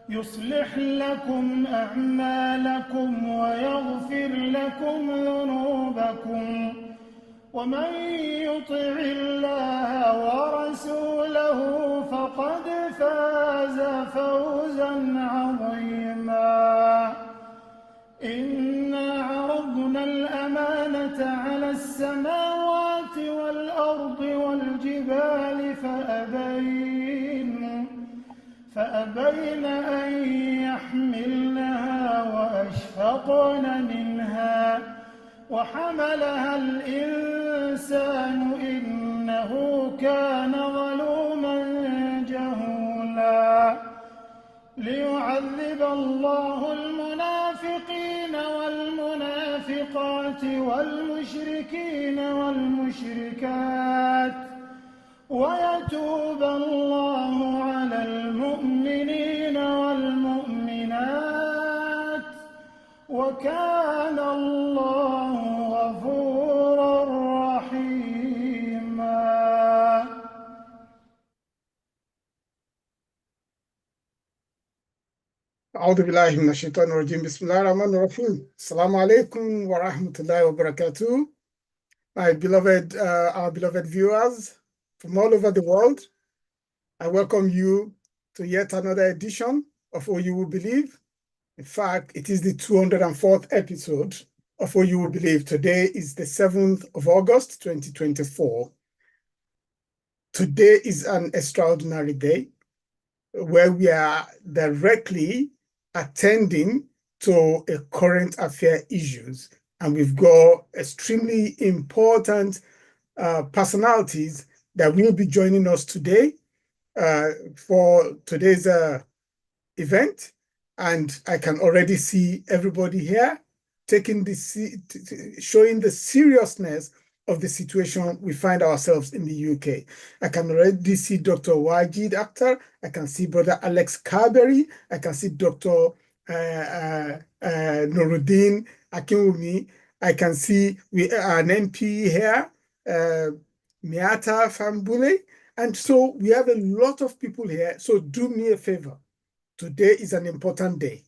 يصلح لكم أعمالكم ويغفر لكم ذنوبكم ومن يطع الله ورسوله فقد فاز فوزا عظيما. إنا عرضنا الأمانة على السماوات والأرض والجبال فأبين أن يحملنها وأشفقن منها وحملها الإنسان إنه كان ظلوما جهولا. ليعذب الله المنافقين والمنافقات والمشركين والمشركات ويتوب الله على المؤمنين والمؤمنات وكان الله غفورا رحيما. أعوذ بالله من الشيطان الرجيم. بسم الله الرحمن الرحيم. Assalamu alaikum wa rahmatullahi wa barakatuh. My beloved, our beloved viewers from all over the world, I welcome you to yet another edition of Oh You Will Believe. In fact, it is the 204th episode of Oh You Will Believe. Today is the 7th of August, 2024. Today is an extraordinary day where we are directly attending to a current affair issues. And we've got extremely important personalities that will be joining us today for today's event. And I can already see everybody here taking showing the seriousness of the situation we find ourselves in the UK. I can already see Dr. Wajid Akhtar. I can see Brother Alex Carberry. I can see Dr. Nuruddin Akinwumi. I can see an MP here, Miata Fambule. And so we have a lot of people here. So do me a favor. Today is an important day.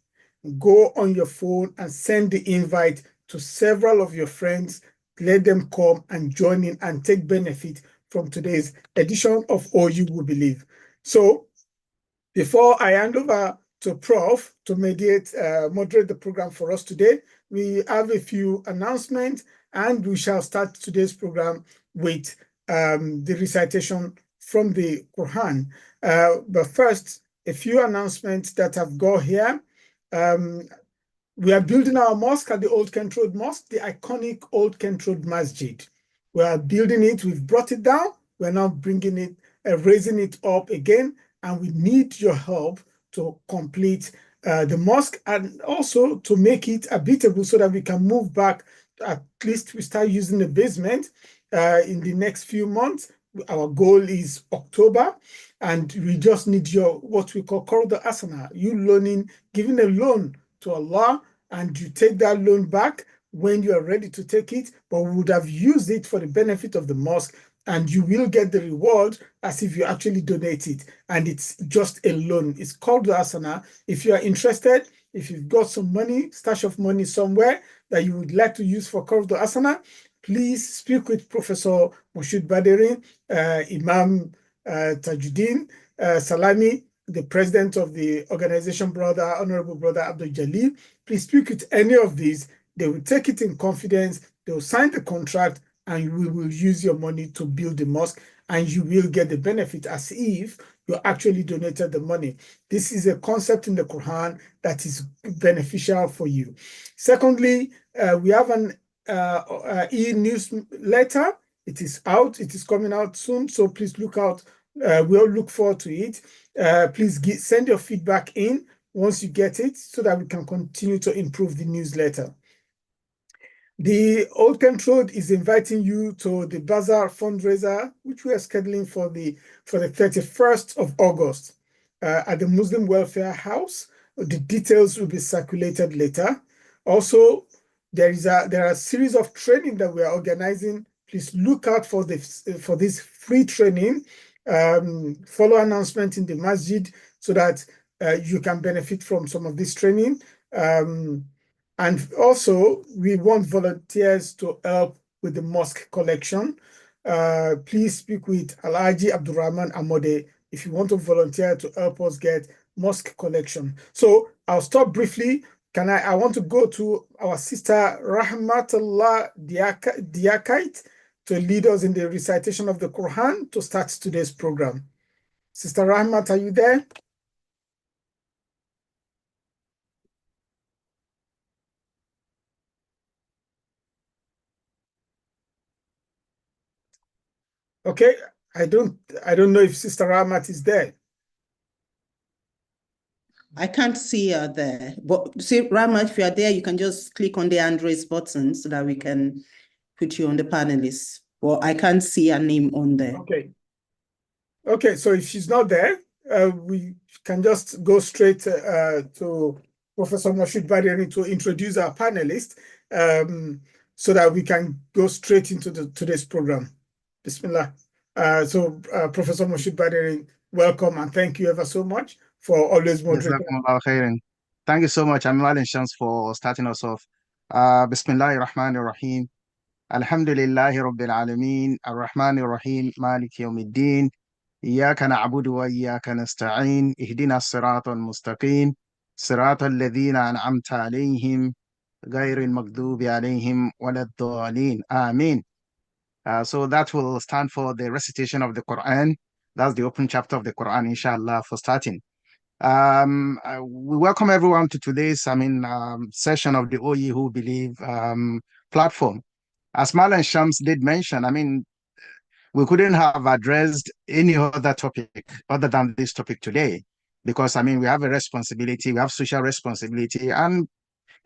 Go on your phone and send the invite to several of your friends. Let them come and join in and take benefit from today's edition of Oh You Will Believe. So before I hand over to Prof to moderate the program for us today, we have a few announcements and we shall start today's program with the recitation from the Quran. But first, a few announcements that I've got here. We are building our mosque at the Old Kent Road Mosque, the iconic Old Kent Road Masjid. We are building it. We've brought it down. We're now bringing it, raising it up again. And we need your help to complete the mosque and also to make it habitable so that we can move back. At least we start using the basement in the next few months. Our goal is October, and we just need your what we call Qarda Asana, you loaning, giving a loan to Allah, and you take that loan back when you are ready to take it, but we would have used it for the benefit of the mosque, and you will get the reward as if you actually donate it. And it's just a loan. It's called Asana. If you are interested, if you've got some money, stash of money somewhere that you would like to use for Qarda Asana, please speak with Professor Moshood Baderi, Imam Tajuddin Salami, the president of the organization, Honorable Brother Abdul Jalil. Please speak with any of these. They will take it in confidence. They will sign the contract, and we will use your money to build the mosque, and you will get the benefit as if you actually donated the money. This is a concept in the Quran that is beneficial for you. Secondly, we have an e-newsletter. It is out. It is coming out soon. So please look out. We'll look forward to it. Please send your feedback in once you get it so that we can continue to improve the newsletter. The Old Kent Road is inviting you to the Bazaar fundraiser, which we are scheduling for the 31st of August at the Muslim Welfare House. The details will be circulated later. Also, there are a series of training that we are organizing. Please look out for this free training. Follow announcement in the masjid so that you can benefit from some of this training. And also, we want volunteers to help with the mosque collection. Please speak with Alhaji Abdurrahman Amode if you want to volunteer to help us get mosque collection. So I'll stop briefly. I want to go to our sister Rahmatullah Diakite to lead us in the recitation of the Quran to start today's program. Sister Rahmat, are you there? Okay, I don't know if Sister Rahmat is there. I can't see her there. But see, Rahmat, if you are there, you can just click on the hand raise button so that we can put you on the panelists. Well, I can't see her name on there. Okay. Okay, so if she's not there, we can just go straight to Professor Moshood Baderi to introduce our panelists, so that we can go straight into today's program. Bismillah. Professor Moshood Baderi, welcome and thank you ever so much for always moderating. Thank you so much, Amal and Shams, for starting us off. Bismillahir Rahmanir Rahim. Alhamdulillahi Rabbil Alameen. Ar-Rahmanir Rahim. Maliki Yawmiddin. إياك نعبد وإياك نستعين اهدنا الصراط المستقيم صراط الذين أنعمت عليهم غير المغضوب عليهم ولا الضالين آمين. So that will stand for the recitation of the Quran. That's the open chapter of the Quran, inshallah, for starting. We welcome everyone to today's session of the OE Who Believe platform. As Mal and Shams did mention, we couldn't have addressed any other topic other than this topic today, because we have a responsibility, we have social responsibility, and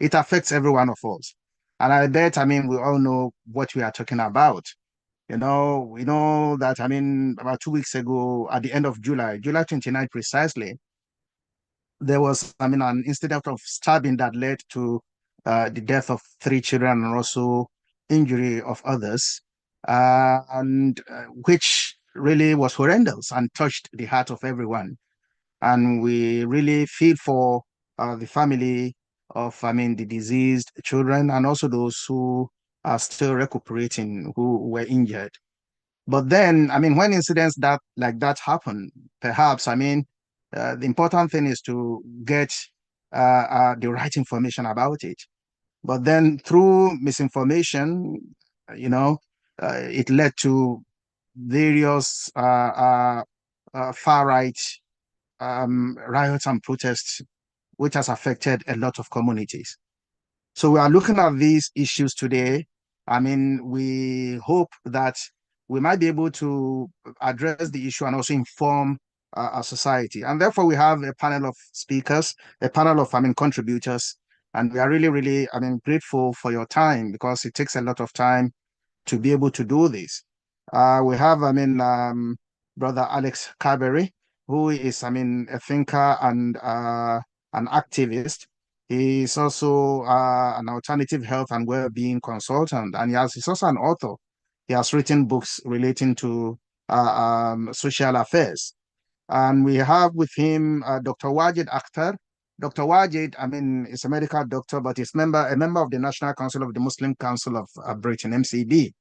it affects every one of us. And I bet, we all know what we are talking about. We know that, about 2 weeks ago, at the end of July 29 precisely, there was, an incident of stabbing that led to the death of 3 children and also injury of others. Which really was horrendous and touched the heart of everyone. And we really feel for the family of, the deceased children and also those who are still recuperating, who were injured. But then, when incidents like that happen, perhaps, the important thing is to get the right information about it. But then through misinformation, it led to various far-right riots and protests, which has affected a lot of communities. So we are looking at these issues today. We hope that we might be able to address the issue and also inform our society. And therefore, we have a panel of speakers, a panel of contributors, and we are really, really grateful for your time, because it takes a lot of time to be able to do this. We have, Brother Alex Carberry, who is, a thinker and an activist. He is also an alternative health and well-being consultant, and he's also an author. He has written books relating to social affairs. And we have with him Dr. Wajid Akhtar. Dr. Wajid, is a medical doctor, but he's a member of the National Council of the Muslim Council of Britain, MCB.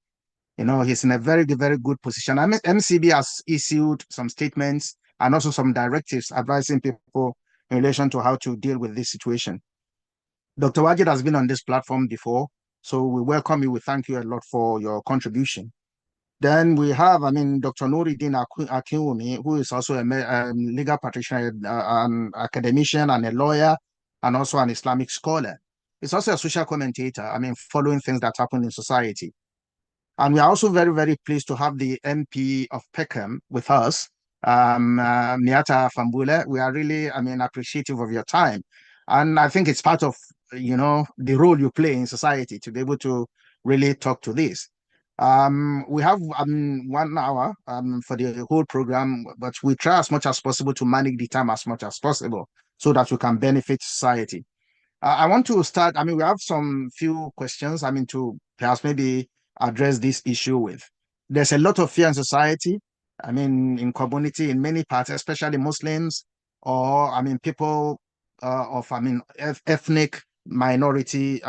He's in a very, very good position. MCB has issued some statements and also some directives advising people in relation to how to deal with this situation. Dr. Wajid has been on this platform before, so we welcome you. We thank you a lot for your contribution. Then we have, Dr. Nuruddin Akinwumi, who is also a legal practitioner, an academician and a lawyer, and also an Islamic scholar. He's also a social commentator, following things that happen in society. And we are also very, very pleased to have the MP of Peckham with us, Miata Fambule. We are really, appreciative of your time. And I think it's part of, the role you play in society to be able to really talk to this. We have 1 hour for the whole program, but we try as much as possible to manage the time as much as possible so that we can benefit society. I want to start, we have some few questions, to perhaps maybe address this issue with. There's a lot of fear in society, in community, in many parts, especially Muslims, or I mean people of ethnic minority,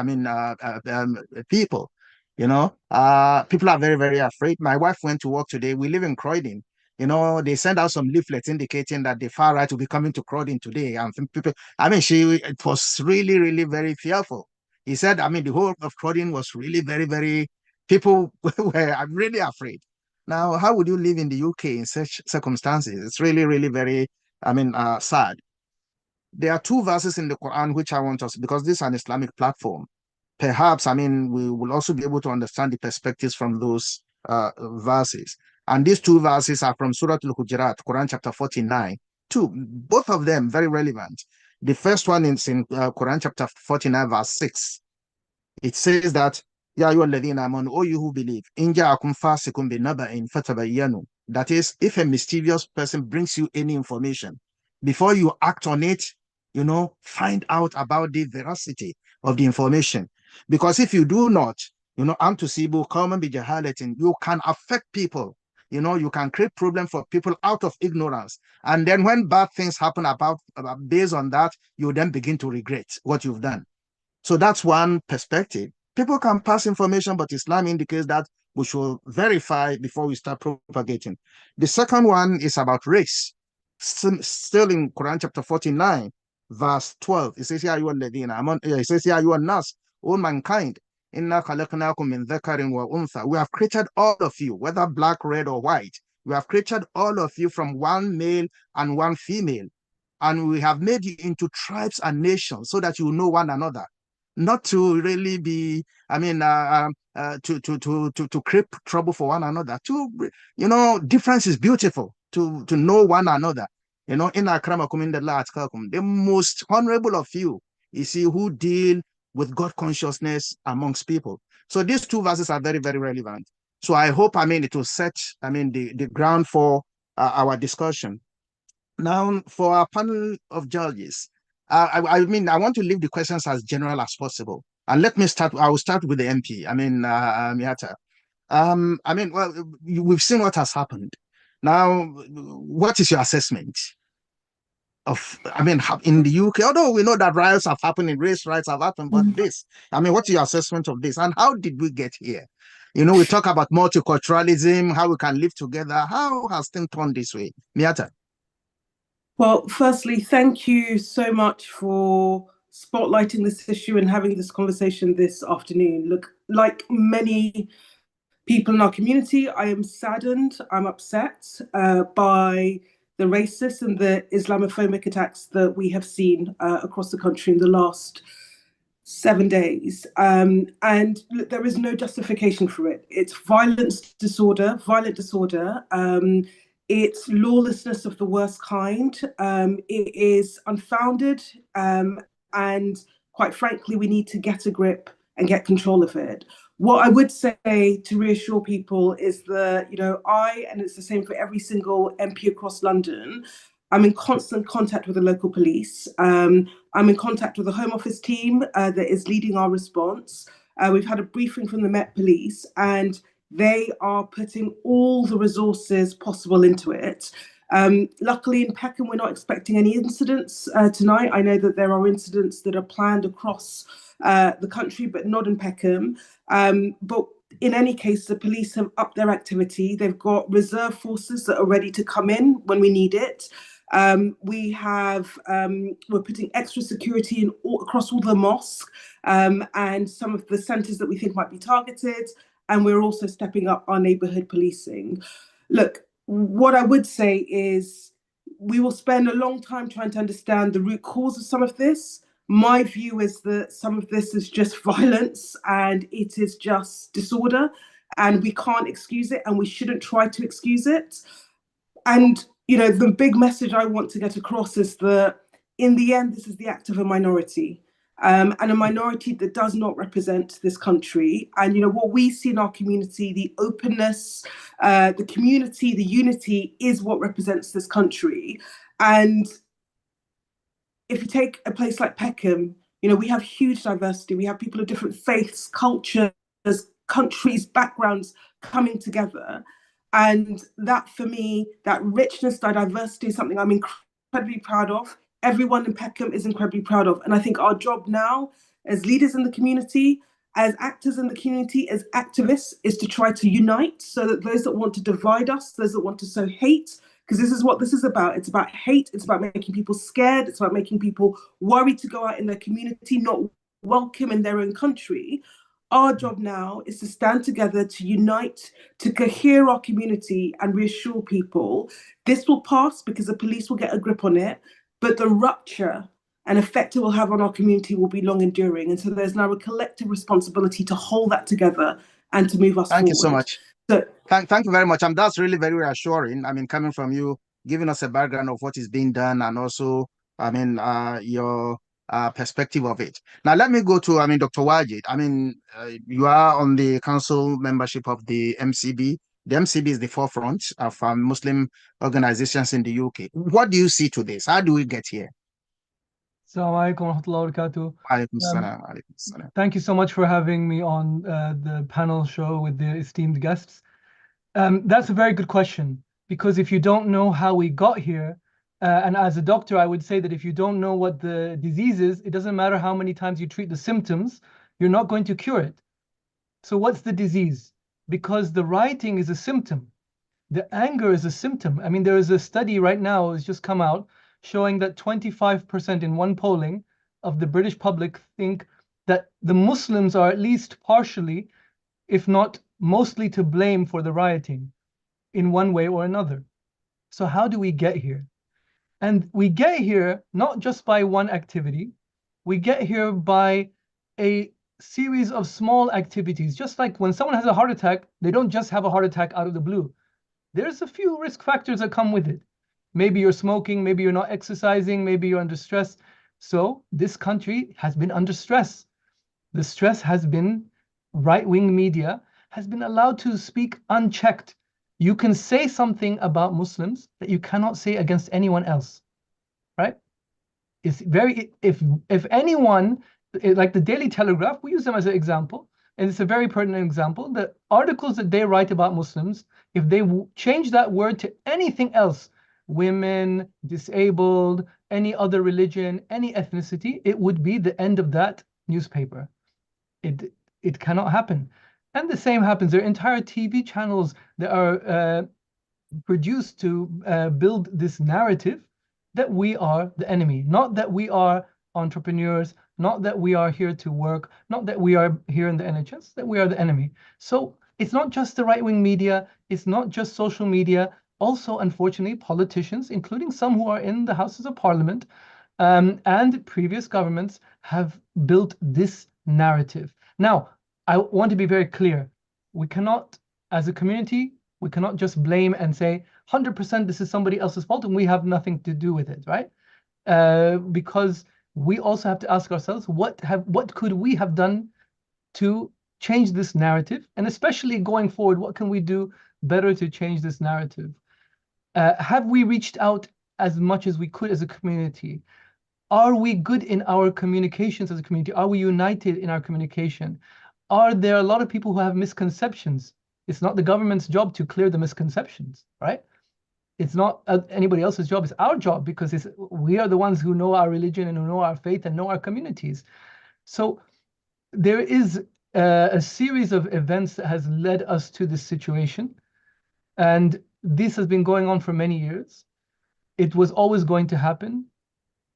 people. People are very, very afraid. My wife went to work today. We live in Croydon. They sent out some leaflets indicating that the far right will be coming to Croydon today. And people, it was really, really very fearful. He said, the whole of Croydon was really very, very, people were really afraid. Now, how would you live in the UK in such circumstances? It's really, really very, sad. There are two verses in the Quran which I want us, because this is an Islamic platform. Perhaps, we will also be able to understand the perspectives from those verses. And these two verses are from Surah Al-Hujurat, Quran chapter 49. Both of them very relevant. The first one is in Quran chapter 49, verse 6. It says that, Ya ayyuhalladhina amanu, O you who believe, in ja'akum fasiqun binaba'in fatabayyanu. That is, if a mischievous person brings you any information, before you act on it, find out about the veracity of the information. Because if you do not, amtusibu qawman bijahalatin, you can affect people. You can create problem for people out of ignorance. And then when bad things happen based on that, you then begin to regret what you've done. So that's one perspective. People can pass information, but Islam indicates that we should verify before we start propagating. The second one is about race. Still in Quran chapter 49, verse 12. It says, Ya ayyuhan nas, all mankind, inna khalaqnakum min dhakarin wa untha. We have created all of you, whether black, red, or white. We have created all of you from one male and one female. And we have made you into tribes and nations so that you know one another. Not to really be, to create trouble for one another. Difference is beautiful, to know one another. In akramakum indallahi atqakum, the most honorable of you is he who deal with God consciousness amongst people. So these two verses are very, very relevant. So I hope, it will set, the ground for our discussion. Now, for our panel of judges, I want to leave the questions as general as possible. And let me start, I will start with the MP, Miata. We've seen what has happened. Now, what is your assessment of, in the UK, although we know that riots have happened and race riots have happened, but what is your assessment of this? And how did we get here? We talk about multiculturalism, how we can live together. How has things turned this way? Miata. Well, firstly, thank you so much for spotlighting this issue and having this conversation this afternoon. Look, like many people in our community, I am saddened, I'm upset by the racist and the Islamophobic attacks that we have seen across the country in the last 7 days. And look, there is no justification for it. It's violent disorder. It's lawlessness of the worst kind. It is unfounded, and quite frankly, we need to get a grip and get control of it. What I would say to reassure people is that, and it's the same for every single MP across London, I'm in constant contact with the local police. I'm in contact with the Home Office team that is leading our response. We've had a briefing from the Met Police, and they are putting all the resources possible into it. Luckily in Peckham, we're not expecting any incidents tonight. I know that there are incidents that are planned across the country, but not in Peckham. But in any case, the police have upped their activity. They've got reserve forces that are ready to come in when we need it. We're putting extra security across all the mosques and some of the centres that we think might be targeted. And we're also stepping up our neighbourhood policing. Look, what I would say is we will spend a long time trying to understand the root cause of some of this. My view is that some of this is just violence and it is just disorder, and we can't excuse it and we shouldn't try to excuse it. And, the big message I want to get across is that in the end, this is the act of a minority. And a minority that does not represent this country. And what we see in our community, the openness, the community, the unity is what represents this country. And if you take a place like Peckham, we have huge diversity. We have people of different faiths, cultures, countries, backgrounds coming together. And that, for me, that richness, that diversity is something I'm incredibly proud of. Everyone in Peckham is incredibly proud of. And I think our job now, as leaders in the community, as actors in the community, as activists, is to try to unite so that those that want to divide us, those that want to sow hate, because this is what this is about. It's about hate. It's about making people scared. It's about making people worried to go out in their community, not welcome in their own country. Our job now is to stand together, to unite, to cohere our community and reassure people this will pass because the police will get a grip on it, but the rupture and effect it will have on our community will be long enduring. And so there's now a collective responsibility to hold that together and to move us forward. Thank you so much. So, thank you very much. That's really very reassuring. I mean, coming from you, giving us a background of what is being done, and also, I mean, your perspective of it. Now, let me go to, I mean, Dr. Wajid. I mean, you are on the council membership of the MCB. The MCB is the forefront of Muslim organizations in the UK. What do you see to this? How do we get here? Assalamu alaikum wa rahmatullahi wa barakatuh. Thank you so much for having me on the panel show with the esteemed guests. That's a very good question, because if you don't know how we got here, and as a doctor, I would say that if you don't know what the disease is, it doesn't matter how many times you treat the symptoms, you're not going to cure it. So what's the disease? Because the rioting is a symptom. The anger is a symptom. I mean, there is a study right now, it's just come out, showing that 25% in one polling of the British public think that the Muslims are at least partially, if not mostly, to blame for the rioting in one way or another. So how do we get here? And we get here not just by one activity, we get here by a series of small activities. Just like when someone has a heart attack, they don't just have a heart attack out of the blue. There's a few risk factors that come with it. Maybe you're smoking, maybe you're not exercising, maybe you're under stress. So this country has been under stress. The stress has been right-wing media has been allowed to speak unchecked. You can say something about Muslims that you cannot say against anyone else, right? It's very, if anyone, like the Daily Telegraph, we use them as an example, and it's a very pertinent example. The articles that they write about Muslims, if they change that word to anything else, women, disabled, any other religion, any ethnicity, it would be the end of that newspaper. It cannot happen. And the same happens. There are entire TV channels that are produced to build this narrative that we are the enemy, not that we are entrepreneurs, not that we are here to work, not that we are here in the NHS, that we are the enemy. So it's not just the right-wing media, it's not just social media, also, unfortunately, politicians, including some who are in the Houses of Parliament, and previous governments have built this narrative. Now, I want to be very clear. We cannot, as a community, we cannot just blame and say 100% this is somebody else's fault and we have nothing to do with it, right? Because we also have to ask ourselves, what could we have done to change this narrative? And especially going forward, what can we do better to change this narrative? Have we reached out as much as we could as a community? Are we good in our communications as a community? Are we united in our communication? Are there a lot of people who have misconceptions? It's not the government's job to clear the misconceptions, right? It's not anybody else's job. It's our job, because we are the ones who know our religion and who know our faith and know our communities. So there is a series of events that has led us to this situation. And this has been going on for many years. It was always going to happen.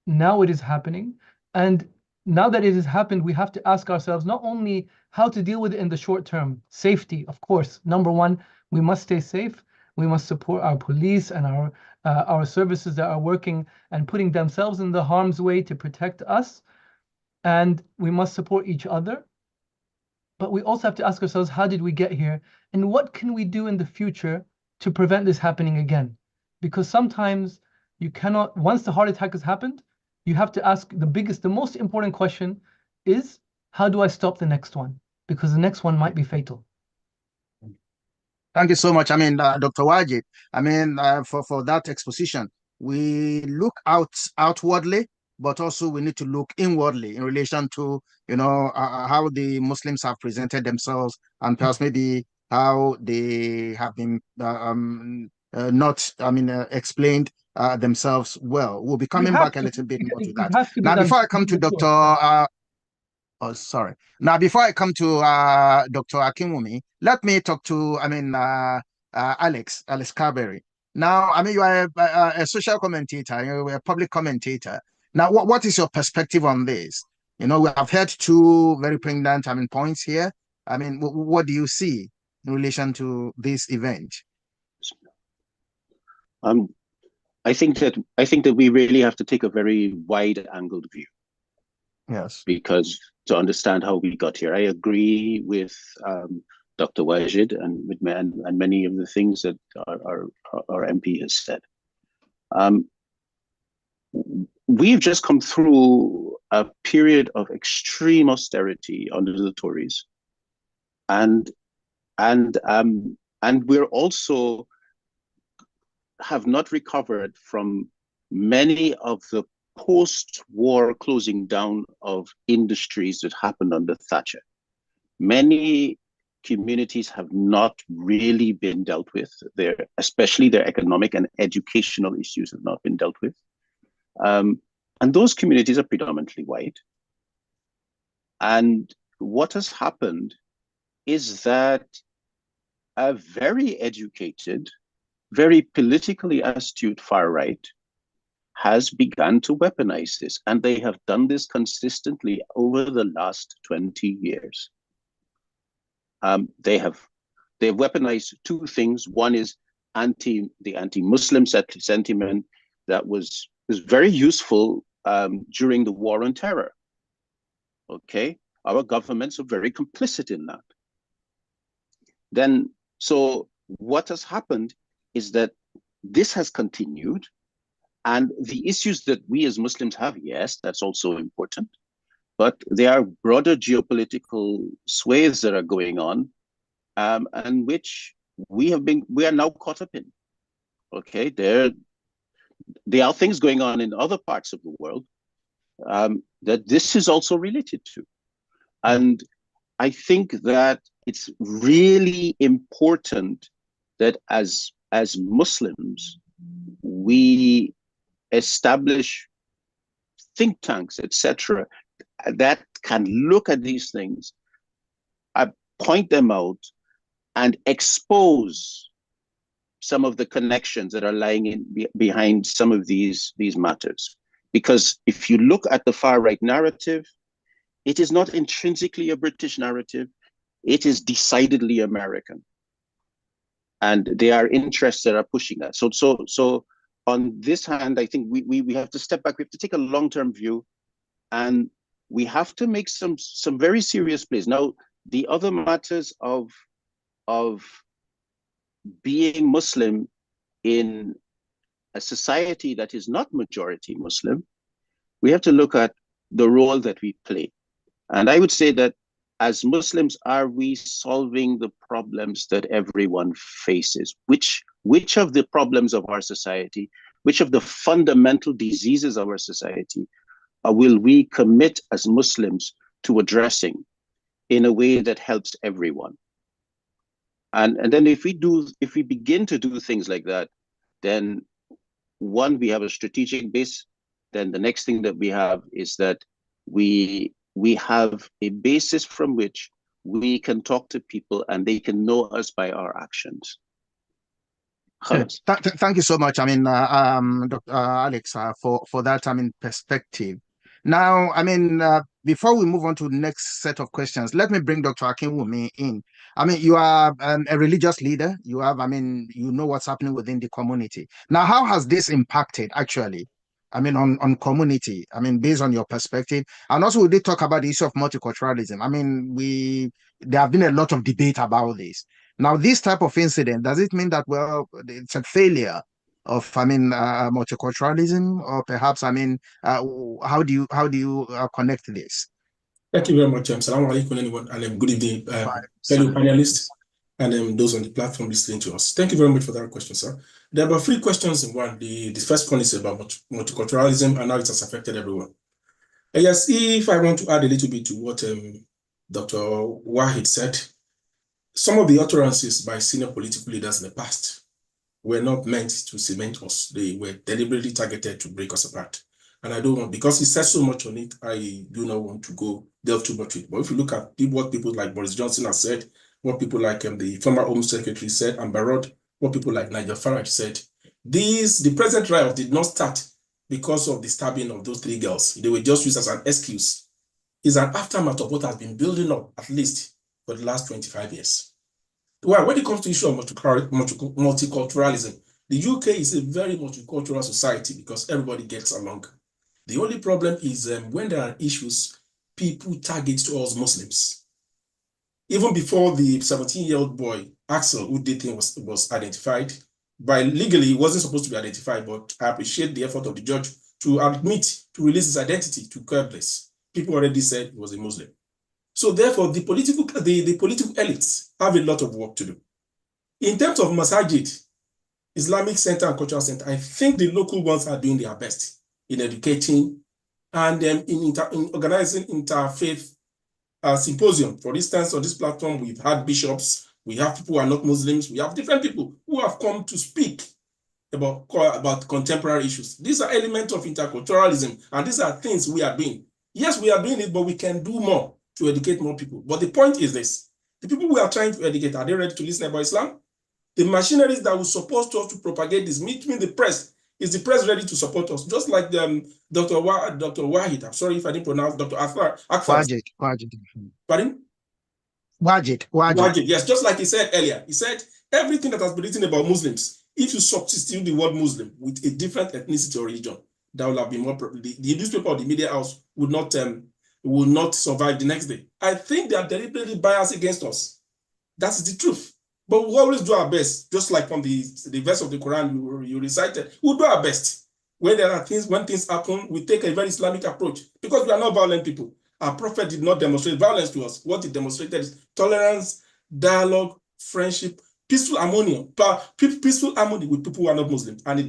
Now it is happening. And now that it has happened, we have to ask ourselves not only how to deal with it in the short term. Safety, of course. Number one, we must stay safe. We must support our police and our services that are working and putting themselves in the harm's way to protect us. And we must support each other. But we also have to ask ourselves, how did we get here? And what can we do in the future to prevent this happening again? Because sometimes you cannot, once the heart attack has happened, you have to ask the most important question is, how do I stop the next one? Because the next one might be fatal. Thank you so much. I mean, Dr. Wajid, I mean, for that exposition, we look outwardly, but also we need to look inwardly in relation to, how the Muslims have presented themselves, and perhaps maybe how they have been not, explained themselves well. We'll be coming back a little bit more to that. Has to be Now, done. before I come to Dr. Oh, sorry. Now, before I come to Dr. Akinwumi, let me talk to, Alex Carberry. Now, you are a social commentator, you're a public commentator. Now, what is your perspective on this? We have heard two very pregnant, points here. What do you see in relation to this event? I think that we really have to take a very wide-angled view. Yes. Because to understand how we got here, I agree with Dr. Wajid and many of the things that our MP has said. We've just come through a period of extreme austerity under the Tories, and we're also have not recovered from many of the post-war closing down of industries that happened under Thatcher. Many communities have not really been dealt with. Especially their economic and educational issues have not been dealt with. And those communities are predominantly white. And what has happened is that a very educated, very politically astute far right has begun to weaponize this, and they have done this consistently over the last 20 years. They've weaponized two things. One is the anti-Muslim sentiment that was very useful during the war on terror. Okay, our governments are very complicit in that. So what has happened is that this has continued. And the issues that we as Muslims have, yes, that's also important. But there are broader geopolitical swathes that are going on, and which we are now caught up in. Okay, there are things going on in other parts of the world that this is also related to. And I think that it's really important that as Muslims, we establish think tanks, etc., that can look at these things, point them out, and expose some of the connections that are lying behind some of these matters. Because if you look at the far right narrative, it is not intrinsically a British narrative. It is decidedly American. And there are interests that are pushing that. So on this hand, I think we have to step back. We have to take a long-term view, and we have to make some very serious plays. Now, the other matters of being Muslim in a society that is not majority Muslim, we have to look at the role that we play. And I would say that as Muslims, are we solving the problems that everyone faces? Which of the problems of our society, which of the fundamental diseases of our society will we commit as Muslims to addressing in a way that helps everyone? And then if we begin to do things like that, then one, we have a strategic base. Then the next thing that we have is that we have a basis from which we can talk to people and they can know us by our actions. Thank you so much, Dr. Alex, for that, perspective. Now, before we move on to the next set of questions, let me bring Dr. Akinwumi in. You are a religious leader. You have, you know what's happening within the community. Now, how has this impacted, actually, on community, based on your perspective? And also, we did talk about the issue of multiculturalism. There have been a lot of debate about this. Now, this type of incident, does it mean that, well, it's a failure of, multiculturalism, or perhaps, how do you connect this? Thank you very much. Assalamu alaikum, anyone, and good evening, fellow panelists, and those on the platform listening to us. Thank you very much for that question, sir. There are about 3 questions in one. The first one is about multiculturalism and how it has affected everyone. Yes, if I want to add a little bit to what Dr. Wahid said, some of the utterances by senior political leaders in the past were not meant to cement us. They were deliberately targeted to break us apart. And I don't want, because he said so much on it, I do not want to go delve too much with it. But if you look at what people like Boris Johnson have said, what people like the former Home Secretary said, and Barod, what people like Nigel Farage said, the present riot did not start because of the stabbing of those 3 girls. They were just used as an excuse. It's an aftermath of what has been building up, at least for the last 25 years. Well, when it comes to the issue of multiculturalism, the UK is a very multicultural society because everybody gets along. The only problem is when there are issues, people target towards Muslims. Even before the 17-year-old boy, Axel, who did things was identified, by legally, he wasn't supposed to be identified, but I appreciate the effort of the judge to release his identity to curb this. People already said he was a Muslim. So therefore, the political elites have a lot of work to do. In terms of masajid, Islamic Center and Cultural Center, I think the local ones are doing their best in educating and in organizing interfaith symposium. For instance, on this platform, we've had bishops, we have people who are not Muslims, we have different people who have come to speak about contemporary issues. These are elements of interculturalism, and these are things we are doing. Yes, we are doing it, but we can do more to educate more people. But the point is this: the people we are trying to educate, are they ready to listen about Islam? The machineries that will support us to propagate this, meaning the press, is the press ready to support us? Just like Dr. Wahid, I'm sorry if I didn't pronounce Dr. Akbar. Wajid. Pardon? Wajid. Yes, just like he said earlier. He said everything that has been written about Muslims, if you substitute the word Muslim with a different ethnicity or religion, that will have been more. The newspaper or the media house would not survive the next day. I think they are deliberately biased against us. That's the truth. But we always do our best, just like from the verse of the Quran you recited. We'll do our best. When things happen, we take a very Islamic approach because we are not violent people. Our prophet did not demonstrate violence to us. What he demonstrated is tolerance, dialogue, friendship, peaceful harmony with people who are not Muslims. And he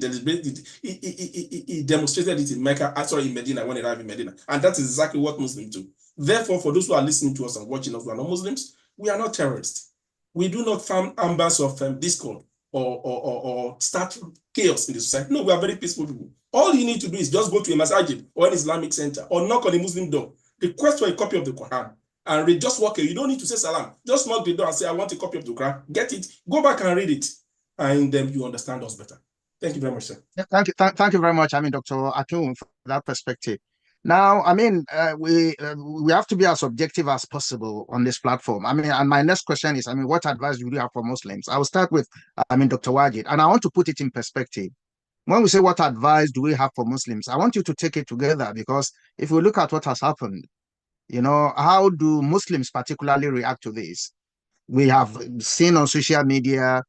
demonstrated it in in Medina, when he arrived in Medina. And that's exactly what Muslims do. Therefore, for those who are listening to us and watching us who are not Muslims, we are not terrorists. We do not form ambers of discord or start chaos in the society. No, we are very peaceful people. All you need to do is just go to a masjid or an Islamic center or knock on a Muslim door, request for a copy of the Quran, and read. Just walk in. You don't need to say salam. Just knock the door and say, I want a copy of the Quran. Get it. Go back and read it. And then you understand us better. Thank you very much, sir. Thank you very much, Dr. Akin, for that perspective. Now, we have to be as objective as possible on this platform. And my next question is, what advice do you have for Muslims? I will start with, Dr. Wajid, and I want to put it in perspective. When we say what advice do we have for Muslims, I want you to take it together, because if we look at what has happened, how do Muslims particularly react to this? We have seen on social media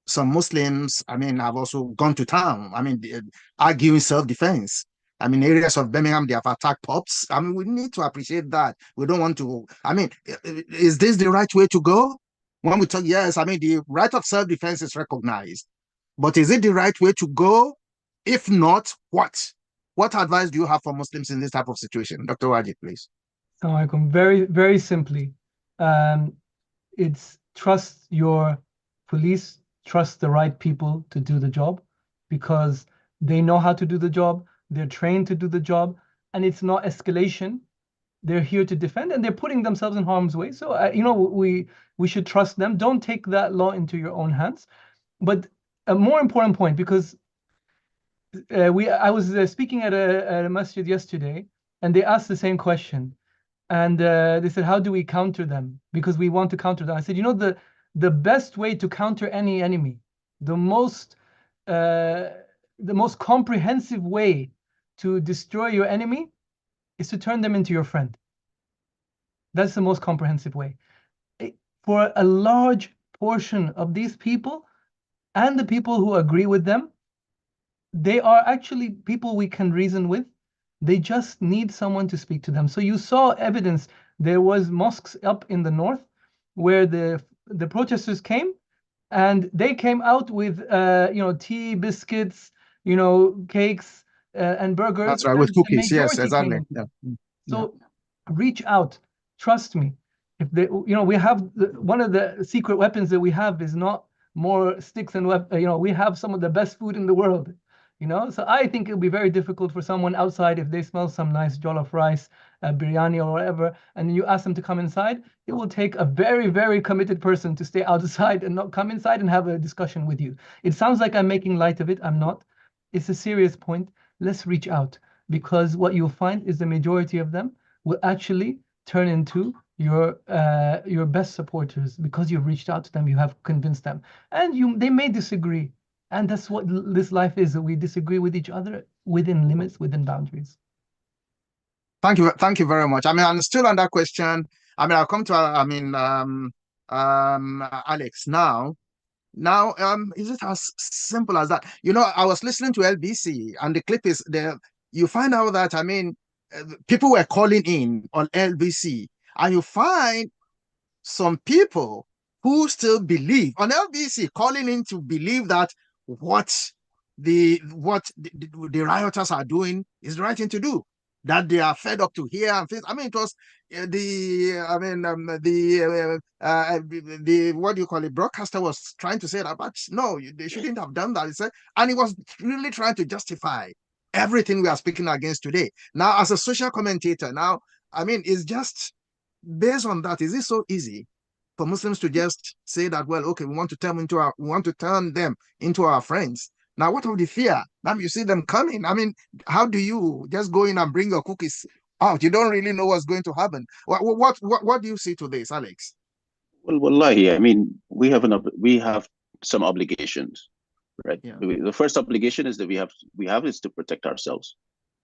some Muslims, have also gone to town, arguing self-defense. Areas of Birmingham, they have attacked pubs. We need to appreciate that. We don't want to, is this the right way to go? When we talk, yes, the right of self-defense is recognized. But is it the right way to go? If not, what? What advice do you have for Muslims in this type of situation? Dr. Wajid, please. Very, very simply, it's trust your police, trust the right people to do the job, because they know how to do the job, they're trained to do the job, and it's not escalation. They're here to defend, and they're putting themselves in harm's way. So, we should trust them. Don't take that law into your own hands. But a more important point, because I was speaking at a masjid yesterday, and they asked the same question. And they said, how do we counter them? Because we want to counter them. I said, the best way to counter any enemy, the most comprehensive way to destroy your enemy is to turn them into your friend. That's the most comprehensive way. For a large portion of these people and the people who agree with them, they are actually people we can reason with. They just need someone to speak to them. So you saw evidence. There was mosques up in the north where the protesters came, and they came out with tea, biscuits, cakes, and burgers. That's right, with cookies. Yes, exactly. Yeah. So reach out. Trust me. If we have one of the secret weapons that we have is not more sticks and weapons. We have some of the best food in the world. So I think it'll be very difficult for someone outside, if they smell some nice jollof rice, biryani or whatever, and you ask them to come inside. It will take a very, very committed person to stay outside and not come inside and have a discussion with you. It sounds like I'm making light of it. I'm not. It's a serious point. Let's reach out, because what you'll find is the majority of them will actually turn into your best supporters, because you've reached out to them, you have convinced them, and they may disagree. And that's what this life is. We disagree with each other within limits, within boundaries. Thank you very much. I mean, I'm still on that question. I mean, I'll come to Alex now. Now, is it as simple as that? I was listening to LBC, and the clip is there. You find out that, I mean, people were calling in on LBC, and you find some people who still believe on LBC, calling in to believe that what the rioters are doing is the right thing to do, that they are fed up to hear and things. I mean, it was the what do you call it, broadcaster was trying to say that, but no, they shouldn't have done that. He said, and he was really trying to justify everything we are speaking against today. Now, as a social commentator, now, I mean, it's just based on that. Is it so easy for Muslims to just say that, well, okay, we want to turn them into our friends? Now, what of the fear? Now you see them coming. I mean, how do you just go in and bring your cookies out? You don't really know what's going to happen. What do you see to this, Alex? Well, wallahi, I mean, we have some obligations, right? Yeah. The first obligation is that we have is to protect ourselves.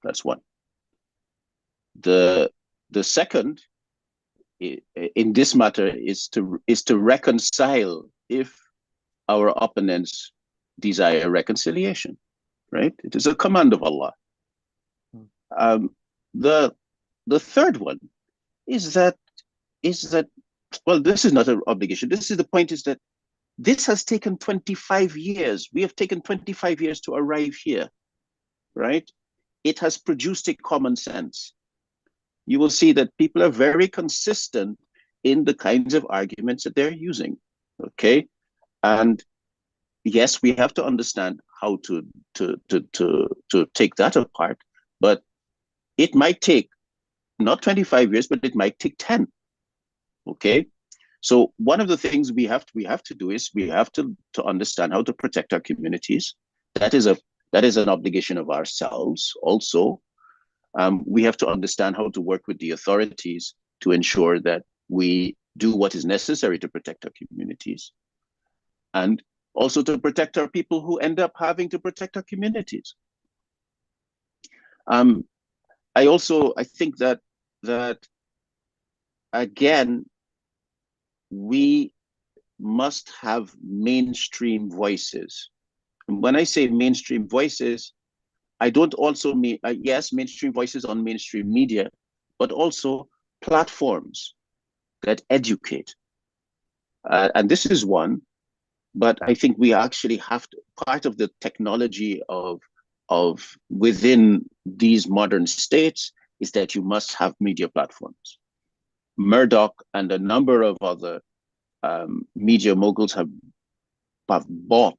That's one. The second, in this matter, is to reconcile if our opponents desire reconciliation, right? It is a command of Allah. The third one is that well, this is not an obligation. This is the point, is that this has taken 25 years. We have taken 25 years to arrive here, right? It has produced a common sense. You will see that people are very consistent in the kinds of arguments that they're using, okay? And yes, we have to understand how to take that apart, but it might take not 25 years, but it might take 10. Okay, so one of the things we have to do is we have to understand how to protect our communities. That is an obligation of ourselves. Also, we have to understand how to work with the authorities to ensure that we do what is necessary to protect our communities, and also to protect our people who end up having to protect our communities. I think that again, we must have mainstream voices. And when I say mainstream voices, I don't also mean, yes, mainstream voices on mainstream media, but also platforms that educate. And this is one, but I think we actually have to, part of the technology of within these modern states is that you must have media platforms. Murdoch and a number of other media moguls have bought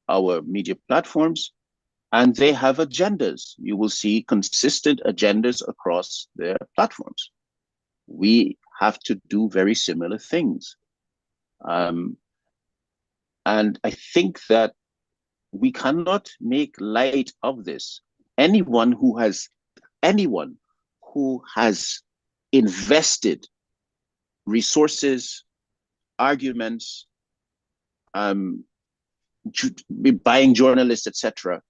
our media platforms, and they have agendas. You will see consistent agendas across their platforms. We have to do very similar things. And I think that we cannot make light of this. Anyone who has invested resources, arguments, buying journalists, etc.,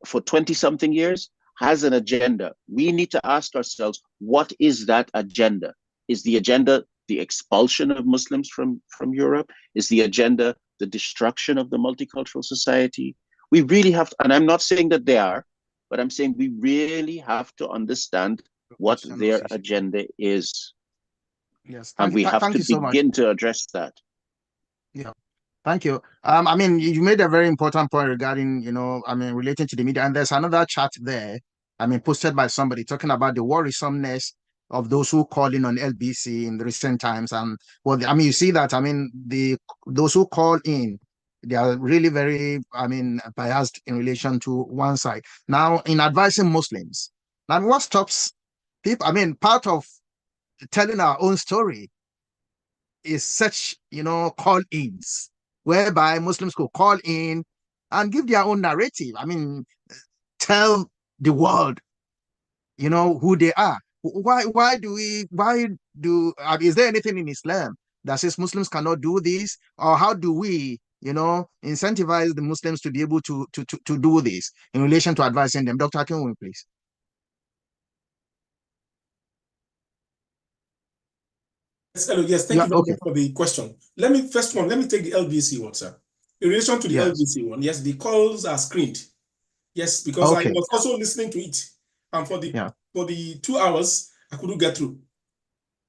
for 20-something years has an agenda. We need to ask ourselves, what is that agenda? Is the agenda the expulsion of Muslims from Europe? Is the agenda the destruction of the multicultural society? We really have to, and I'm not saying that they are, but I'm saying we really have to understand what their agenda is. Yes, and we have to begin to address that. Yeah, thank you. I mean, you made a very important point regarding, relating to the media, and there's another chat there, posted by somebody talking about the worrisomeness of those who call in on LBC in the recent times. And well, I mean, you see that, I mean, those who call in, they are really very, I mean, biased in relation to one side. Now, in advising Muslims, now what stops people? I mean, part of telling our own story is such, call-ins, whereby Muslims could call in and give their own narrative. I mean, tell the world, who they are. Is there anything in Islam that says Muslims cannot do this? Or how do we, incentivize the Muslims to be able to do this in relation to advising them? Dr. Akinwumi, please. Yes, thank you very much for the question. Let me take the LBC one, sir. In relation to the LBC one, yes, the calls are screened. Yes, because I was also listening to it. And for the 2 hours, I couldn't get through.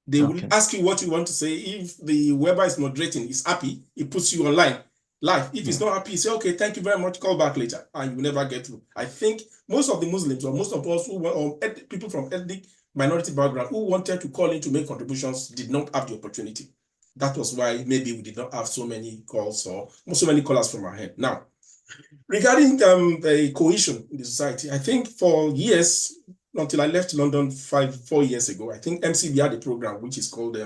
They will ask you what you want to say. If the whoever is moderating is happy, it puts you online live. If it's not happy, say, okay, thank you very much, call back later, and you will never get through. I think most of the Muslims, or most of us people from ethnic minority background who wanted to call in to make contributions did not have the opportunity. That was why maybe we did not have so many calls or so many callers from our hand. Now, regarding the cohesion in the society, I think for years, until I left London 4 years ago, I think MCB had a program which is called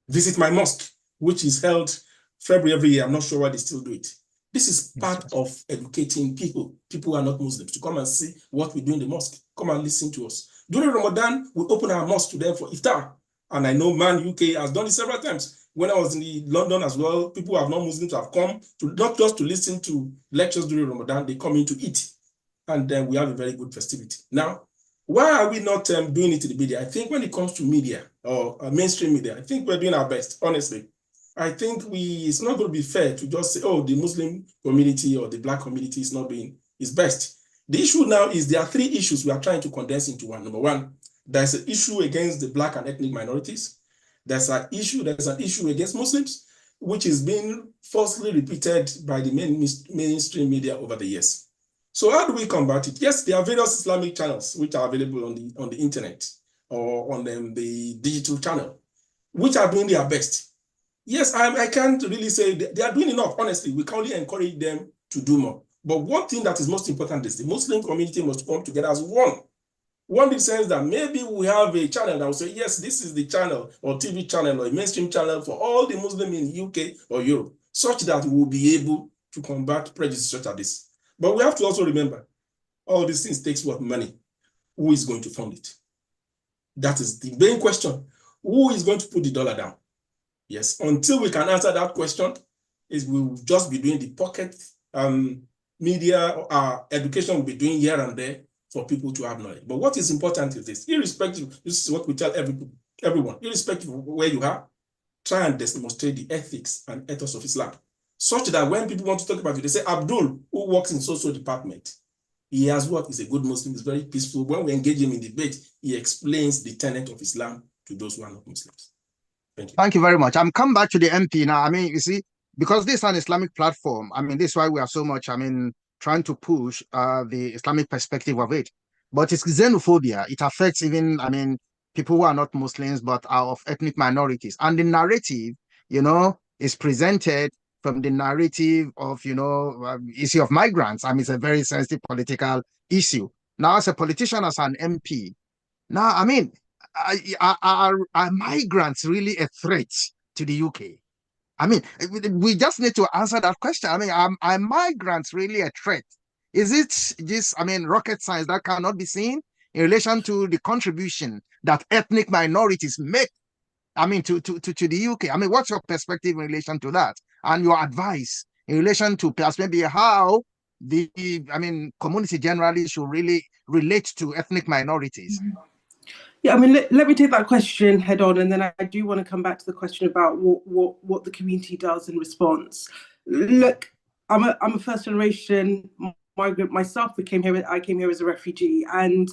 Visit My Mosque, which is held February every year. I'm not sure why they still do it. This is part of educating people who are not Muslims to come and see what we do in the mosque. Come and listen to us. During Ramadan, we open our mosque to them for iftar. And I know UK has done it several times. When I was in London as well, people who are not Muslims have come to not just to listen to lectures during Ramadan, they come in to eat. And then we have a very good festivity. Now, why are we not doing it in the media? I think when it comes to media or mainstream media, I think we're doing our best, honestly. I think it's not going to be fair to just say, oh, the Muslim community or the Black community is not doing its best. The issue now is there are 3 issues we are trying to condense into one. Number one, there's an issue against the Black and ethnic minorities. There's an issue against Muslims, which is being falsely repeated by the mainstream media over the years. So how do we combat it? Yes, there are various Islamic channels which are available on the internet or on the digital channel, which are doing their best. Yes, I can't really say they are doing enough, honestly. We can only encourage them to do more. But one thing that is most important is the Muslim community must come together as one. One in the sense that maybe we have a channel that will say, yes, this is the channel or TV channel or a mainstream channel for all the Muslims in UK or Europe, such that we will be able to combat prejudice such as this. But we have to also remember, all these things takes what money. Who is going to fund it? That is the main question. Who is going to put the dollar down? Yes, until we can answer that question, we will just be doing the pocket media, education will be doing here and there for people to have knowledge. But what is important is this, irrespective, this is what we tell everyone, irrespective of where you are, try and demonstrate the ethics and ethos of Islam, such that when people want to talk about it, they say, Abdul, who works in social department, he has what is a good Muslim, is very peaceful. When we engage him in debate, he explains the tenet of Islam to those who are not Muslims. Thank you. Thank you very much. I'm come back to the MP now. I mean, you see, because this is an Islamic platform, I mean, this is why we are so much, I mean, trying to push the Islamic perspective of it. But it's xenophobia. It affects even, I mean, people who are not Muslims, but are of ethnic minorities. And the narrative, is presented from the narrative of, issue of migrants. I mean, it's a very sensitive political issue. Now, as a politician, as an MP, now, I mean, are migrants really a threat to the UK? I mean, we just need to answer that question. I mean, are migrants really a threat? Is it just, I mean, rocket science that cannot be seen in relation to the contribution that ethnic minorities make, I mean, to the UK? I mean, what's your perspective in relation to that? And your advice in relation to perhaps maybe how the, I mean, community generally should really relate to ethnic minorities? Yeah, I mean, let me take that question head on, and then I do want to come back to the question about what the community does in response. Look, I'm a first generation migrant myself. I came here as a refugee, and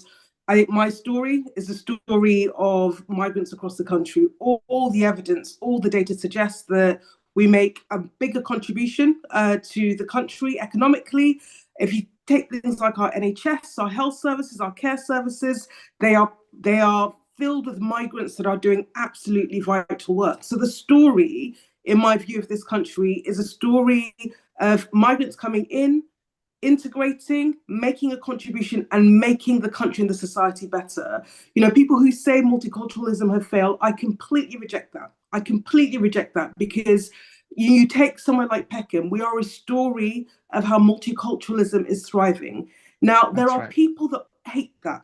I think my story is a story of migrants across the country. All the evidence, all the data suggests that we make a bigger contribution to the country economically. If you take things like our NHS, our health services, our care services, they are filled with migrants that are doing absolutely vital work. So the story, in my view, of this country is a story of migrants coming in, integrating, making a contribution, and making the country and the society better. You know, people who say multiculturalism have failed, I completely reject that. I completely reject that, because you take somewhere like Peckham, we are a story of how multiculturalism is thriving. Now, there are people that hate that,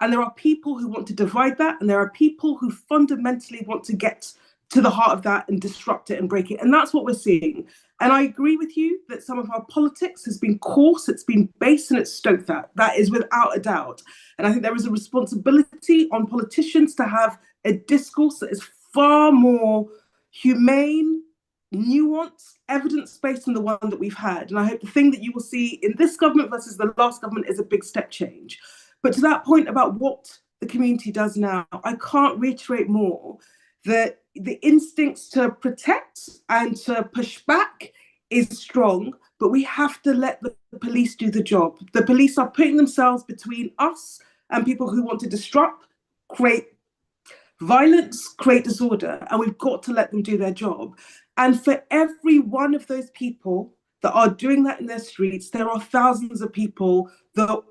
and there are people who want to divide that, and there are people who fundamentally want to get to the heart of that and disrupt it and break it. And that's what we're seeing. And I agree with you that some of our politics has been coarse, it's been base, and it's stoked that. That is without a doubt. And I think there is a responsibility on politicians to have a discourse that is far more humane, nuanced, evidence-based than the one that we've had. And I hope the thing that you will see in this government versus the last government is a big step change. But to that point about what the community does now, I can't reiterate more that the instincts to protect and to push back is strong, but we have to let the police do the job. The police are putting themselves between us and people who want to disrupt, create violence, create disorder, and we've got to let them do their job. And for every one of those people that are doing that in their streets, there are thousands of people that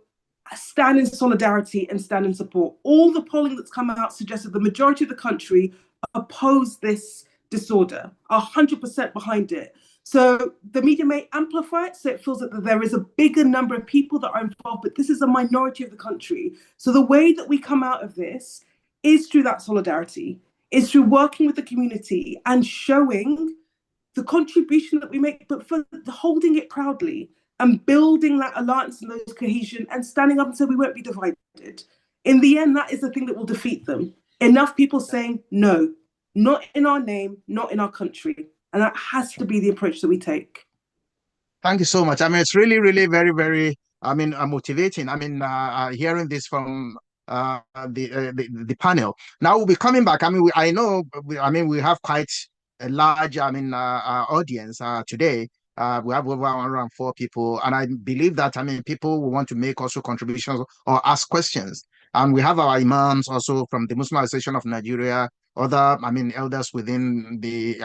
stand in solidarity and stand in support. All the polling that's come out suggests that the majority of the country oppose this disorder, 100% behind it. So the media may amplify it, so it feels that there is a bigger number of people that are involved, but this is a minority of the country. So the way that we come out of this is through that solidarity, is through working with the community and showing the contribution that we make, but for holding it proudly and building that alliance and those cohesion and standing up and saying we won't be divided. In the end, that is the thing that will defeat them. Enough people saying, no, not in our name, not in our country. And that has to be the approach that we take. Thank you so much. I mean, it's really, really very, very, motivating. I mean, hearing this from the panel. Now we'll be coming back. I mean, we have quite a large, audience today. We have over 104 people, and I believe that, people will want to make also contributions or ask questions. And we have our imams also from the Muslim Association of Nigeria, other, elders within the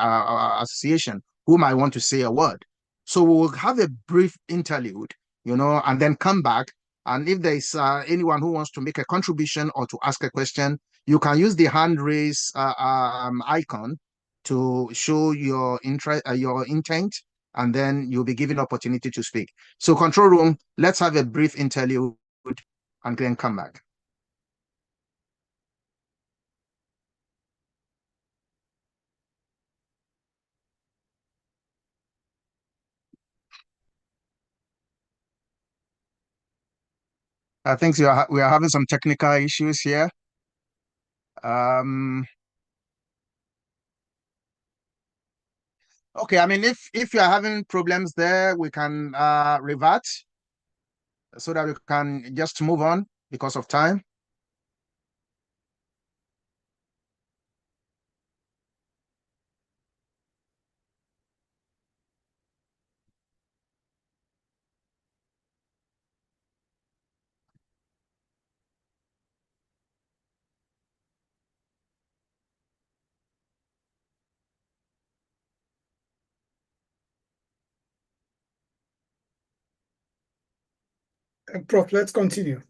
association who might want to say a word. So we'll have a brief interlude, and then come back. And if there is anyone who wants to make a contribution or to ask a question, you can use the hand raise icon to show your interest, your intent, and then you'll be given opportunity to speak. So control room, let's have a brief interlude and then come back. I think we are having some technical issues here. Okay, if you are having problems there, we can revert so that we can just move on because of time. Prof, let's continue.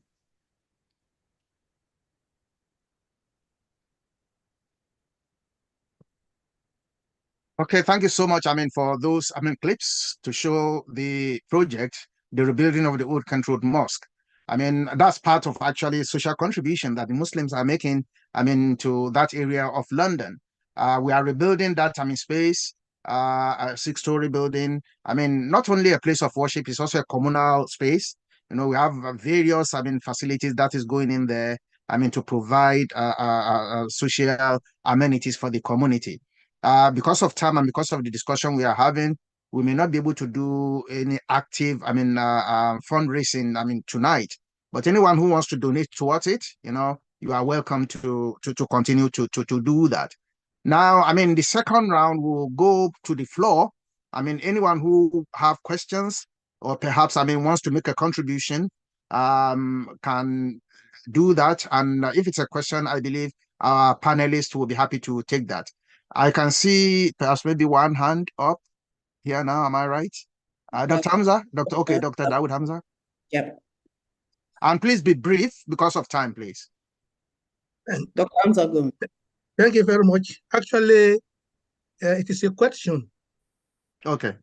Okay, thank you so much, for those, clips to show the project, the rebuilding of the old Kent Road Mosque. That's part of actually social contribution that the Muslims are making, to that area of London. We are rebuilding that, space, a 6-story building. Not only a place of worship, it's also a communal space. We have various, facilities that is going in there, to provide social amenities for the community. Because of time and because of the discussion we are having, we may not be able to do any active, fundraising, tonight. But anyone who wants to donate towards it, you are welcome to continue to do that. Now, the second round will go to the floor. Anyone who have questions or perhaps, wants to make a contribution, can do that. And if it's a question, I believe our panelists will be happy to take that. I can see perhaps maybe one hand up here now. Am I right? Dr. Hamza? Dr. Dawood Hamza? Yep. And please be brief because of time, please. Dr. Hamza, go. Thank you very much. Actually, it is a question. Okay.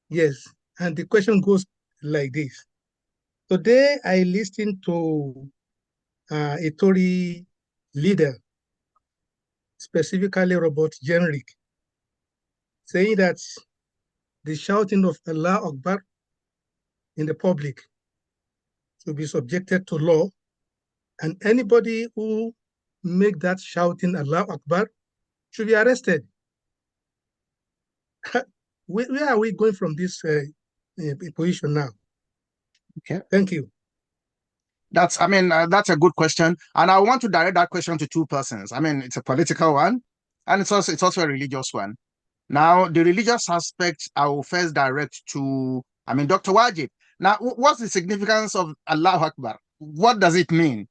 Yes, and the question goes like this. Today, I listened to a Tory leader, specifically Robert Jenrick, saying that the shouting of Allah Akbar in the public to be subjected to law, and anybody who make that shouting Allah Akbar should be arrested. Where are we going from this position now? Okay. Thank you. That's a good question. And I want to direct that question to two persons. I mean, it's a political one, and it's also a religious one. Now, the religious aspect, I will first direct to, Dr. Wajid. Now, what's the significance of Allahu Akbar? What does it mean?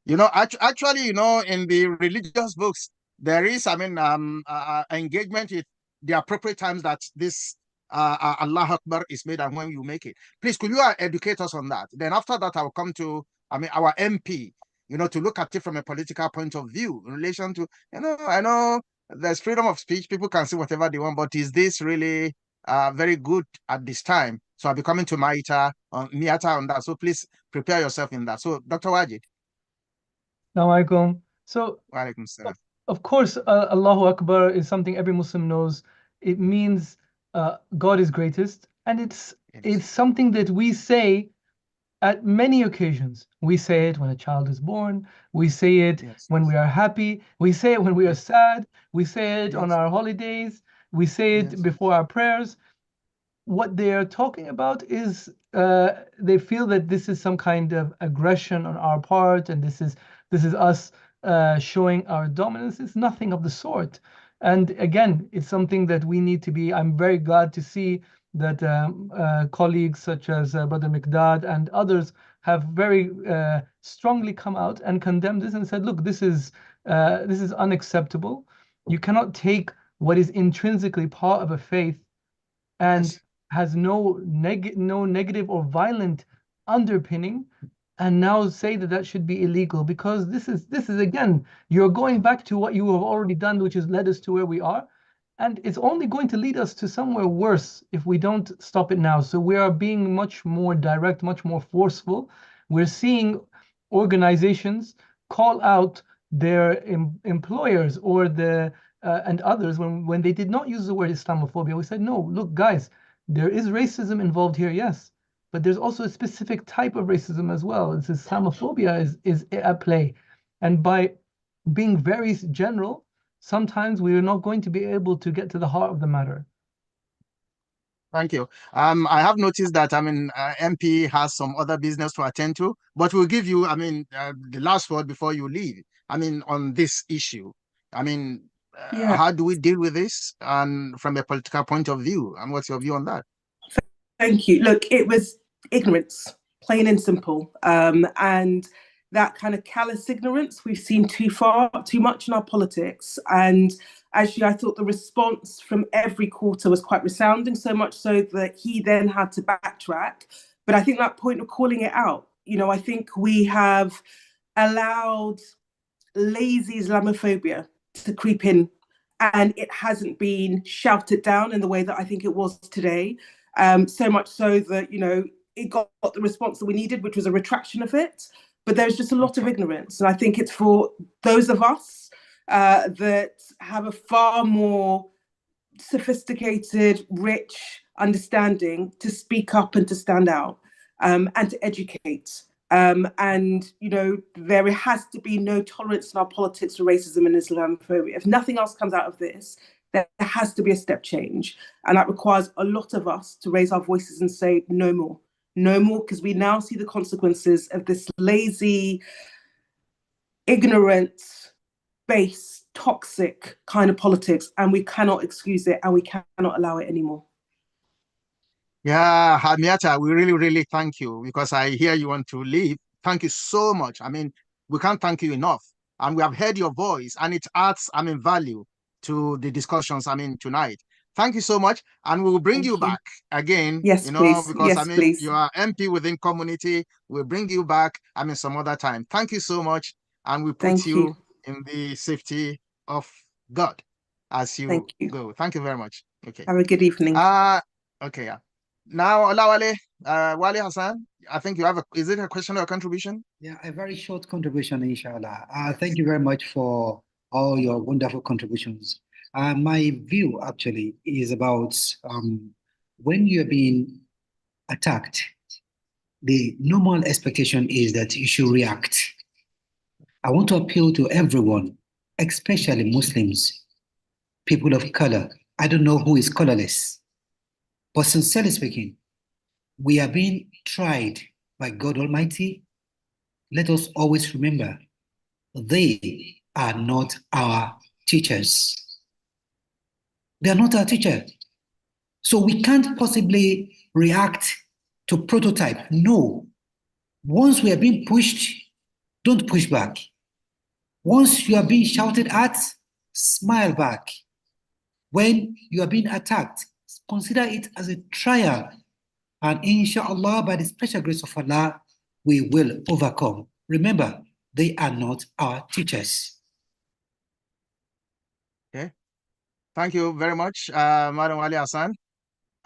Actually, in the religious books, there is, engagement with the appropriate times that this Allahu Akbar is made and when you make it. Please, could you educate us on that? Then after that, I will come to, our MP, to look at it from a political point of view in relation to, I know there's freedom of speech. People can say whatever they want, but is this really very good at this time? So I'll be coming to Miata on that. So please prepare yourself in that. So Dr. Wajid. Assalamualaikum. So, Walaikum salam. Of course, Allahu Akbar is something every Muslim knows. It means God is greatest, and it's something that we say at many occasions. We say it when a child is born. We say it when we are happy. We say it when we are sad. We say it on our holidays. We say it before our prayers. What they are talking about is they feel that this is some kind of aggression on our part, and this is us showing our dominance. It's nothing of the sort. And again, it's something that we need to be. I'm very glad to see that colleagues such as Brother Mikdad and others have very strongly come out and condemned this and said, look, this is unacceptable. You cannot take what is intrinsically part of a faith and has no negative or violent underpinning and now say that should be illegal, because this is again, you're going back to what you have already done, which has led us to where we are. And it's only going to lead us to somewhere worse if we don't stop it now. So we are being much more direct, much more forceful. We're seeing organizations call out their employers or and others when they did not use the word Islamophobia. We said, no, look, guys, there is racism involved here, yes, but there's also a specific type of racism as well. It's Islamophobia is at play. And by being very general, sometimes we are not going to be able to get to the heart of the matter. Thank you. I have noticed that, MP has some other business to attend to, but we'll give you, the last word before you leave, on this issue. How do we deal with this and from a political point of view? And what's your view on that? Thank you. Look, it was ignorance, plain and simple. And that kind of callous ignorance we've seen too much in our politics. And actually, I thought the response from every quarter was quite resounding, so much so that he then had to backtrack. But I think that point of calling it out, I think we have allowed lazy Islamophobia to creep in, and it hasn't been shouted down in the way that I think it was today. So much so that, it got the response that we needed, which was a retraction of it. But there's just a lot of ignorance. And I think it's for those of us that have a far more sophisticated, rich understanding to speak up and to stand out and to educate. And, there has to be no tolerance in our politics for racism and Islamophobia. If nothing else comes out of this, there has to be a step change. And that requires a lot of us to raise our voices and say, no more. No more, because we now see the consequences of this lazy, ignorant, base, toxic kind of politics, and we cannot excuse it and we cannot allow it anymore. Yeah, Hamiata, we really, really thank you, because I hear you want to leave. Thank you so much. We can't thank you enough. and we have heard your voice, and it adds, value to the discussions, tonight. Thank you so much, and we will bring you back again, Yes, please. because, Yes, please. you are MP within community. We'll bring you back, some other time. Thank you so much, and we put you in the safety of God as you go. Thank you very much. Okay. Have a good evening. Okay, yeah. Now, Olawale, Wale Hassan, I think you have is it a question or a contribution? Yeah, a very short contribution, inshallah. Thank you very much for all your wonderful contributions. My view actually is about when you're being attacked, the normal expectation is that you should react. I want to appeal to everyone, especially Muslims, people of color. I don't know who is colorless, but sincerely speaking, we are being tried by God Almighty. Let us always remember, they are not our teachers. They are not our teacher. So we can't possibly react to prototype. No. Once we are being pushed, don't push back. Once you are being shouted at, smile back. When you are being attacked, consider it as a trial. And inshallah, by the special grace of Allah, we will overcome. Remember, they are not our teachers. Okay. Thank you very much, Madam Ali Hassan.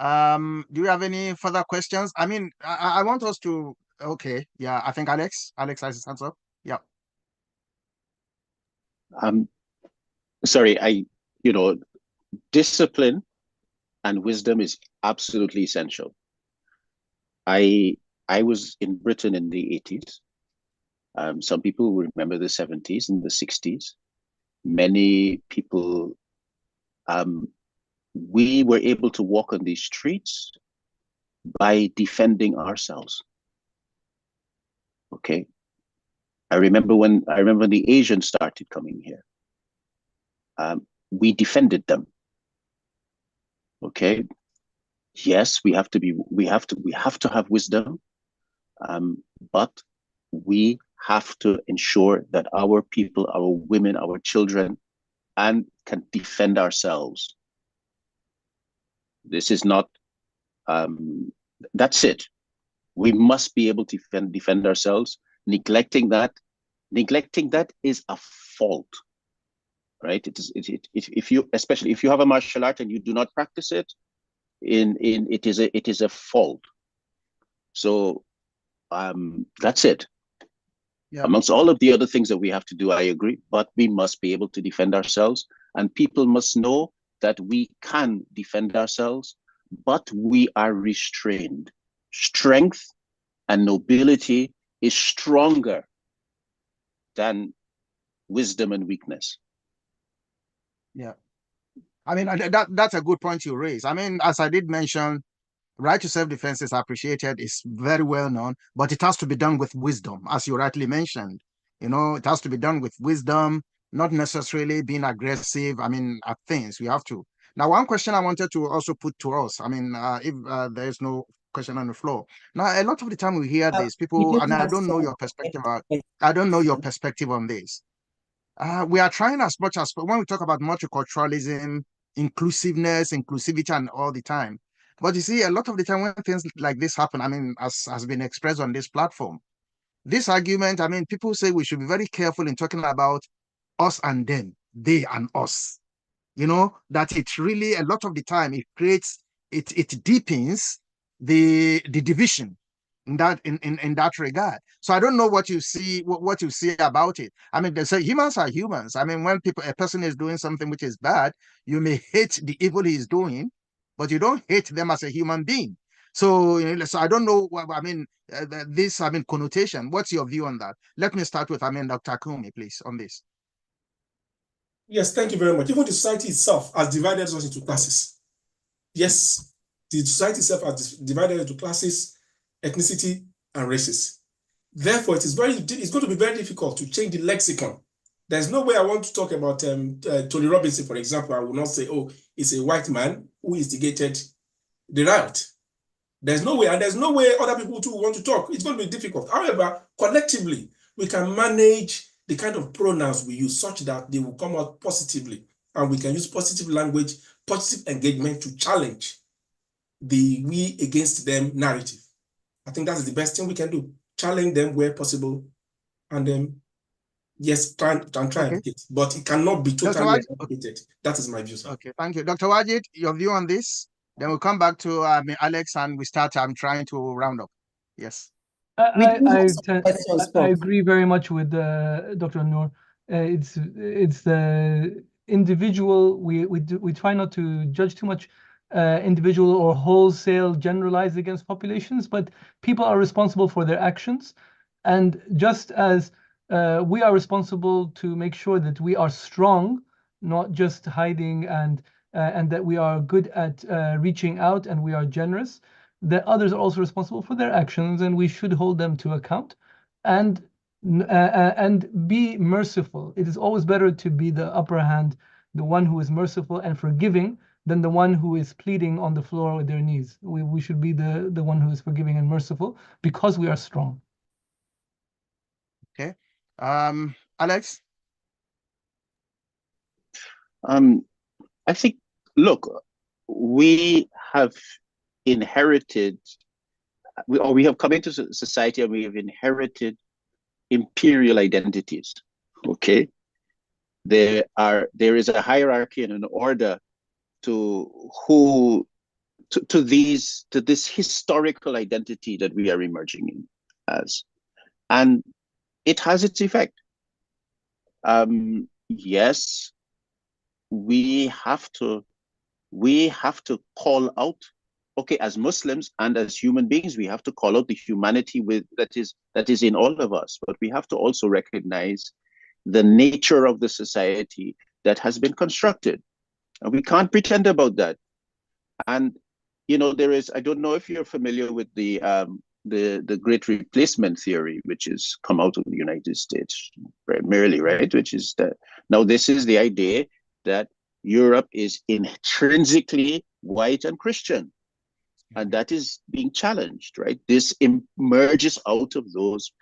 Do you have any further questions? I want us to, okay. Yeah, I think Alex has his hands up. Yeah. Sorry, discipline and wisdom is absolutely essential. I was in Britain in the 80s. Some people will remember the 70s and the 60s. Many people, we were able to walk on these streets by defending ourselves. Okay. I remember when the Asians started coming here. We defended them. Okay. Yes, we have to have wisdom, but we have to ensure that our people, our women, our children, and can defend ourselves. This is not. That's it. We must be able to defend ourselves. Neglecting that is a fault, right? Especially if you have a martial art and you do not practice it, it is a fault. So that's it. Yeah. Amongst all of the other things that we have to do, I agree, but we must be able to defend ourselves, and people must know that we can defend ourselves, but we are restrained. Strength and nobility is stronger than wisdom and weakness. Yeah. That's a good point you raise. As I did mention, right to self-defense is appreciated, it's very well known, but it has to be done with wisdom, as you rightly mentioned. It has to be done with wisdom, not necessarily being aggressive. At things we have to. Now, one question I wanted to also put to us, if there is no question on the floor. Now, a lot of the time we hear this, people, and I don't know your perspective. I don't know your perspective on this. We are trying as much as, when we talk about multiculturalism, inclusivity, and all the time. But you see, a lot of the time when things like this happen, as has been expressed on this platform, this argument, people say we should be very careful in talking about us and them, they and us. That it really, a lot of the time, it creates, it deepens the division in that regard. So I don't know what you see about it. They say humans are humans. When a person is doing something which is bad, you may hate the evil he is doing, but you don't hate them as a human being. So, so I don't know this connotation. What's your view on that? Let me start with Dr. Kumi, please, on this. Yes, thank you very much. Even the society itself has divided us into classes. Yes, the society itself has divided into classes, ethnicity, and races. Therefore, it's going to be very difficult to change the lexicon. There's no way I want to talk about Tony Robinson, for example. I will not say, oh, it's a white man who instigated the riot. There's no way, and there's no way other people too want to talk. It's going to be difficult. However, collectively, we can manage the kind of pronouns we use such that they will come out positively, and we can use positive language, positive engagement to challenge the we against them narrative. I think that's the best thing we can do. Challenge them where possible, and then yes, try and educate, but it cannot be totally educated. That is my view, sir. Okay, thank you. Dr. Wajid, your view on this? Then we'll come back to Alex and we start trying to round up. Yes. I agree very much with Dr. Noor. It's the individual. We try not to judge too much individual or wholesale generalize against populations, but people are responsible for their actions, and just as we are responsible to make sure that we are strong, not just hiding, and that we are good at reaching out and we are generous, that others are also responsible for their actions, and we should hold them to account and be merciful. It is always better to be the upper hand, the one who is merciful and forgiving, than the one who is pleading on the floor with their knees. We should be the one who is forgiving and merciful because we are strong. Okay. Alex? I think, look, we have inherited, we have come into society and we have inherited imperial identities. Okay, there is a hierarchy and an order to this historical identity that we are emerging in as, and it has its effect. Yes, we have to call out, okay, as Muslims and as human beings, we have to call out the humanity that is in all of us, but we have to also recognize the nature of the society that has been constructed, and we can't pretend about that. And there is, I don't know if you're familiar with the Great Replacement theory, which has come out of the United States primarily, right? Which is that now this is the idea that Europe is intrinsically white and Christian, and that is being challenged, right? This emerges out of those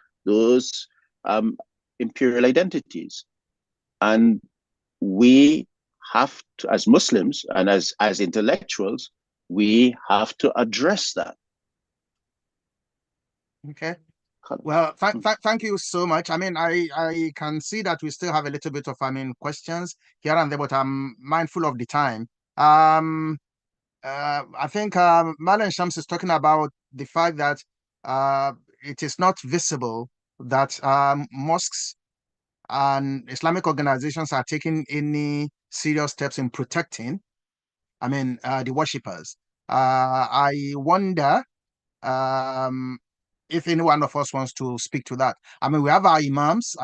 imperial identities, and we have to, as Muslims and as intellectuals, we have to address that. Okay. Well, thank you so much. I mean, I can see that we still have a little bit of, questions here and there, but I'm mindful of the time. I think Malan Shams is talking about the fact that it is not visible that mosques and Islamic organizations are taking any serious steps in protecting, the worshippers. I wonder if any one of us wants to speak to that. We have our imams,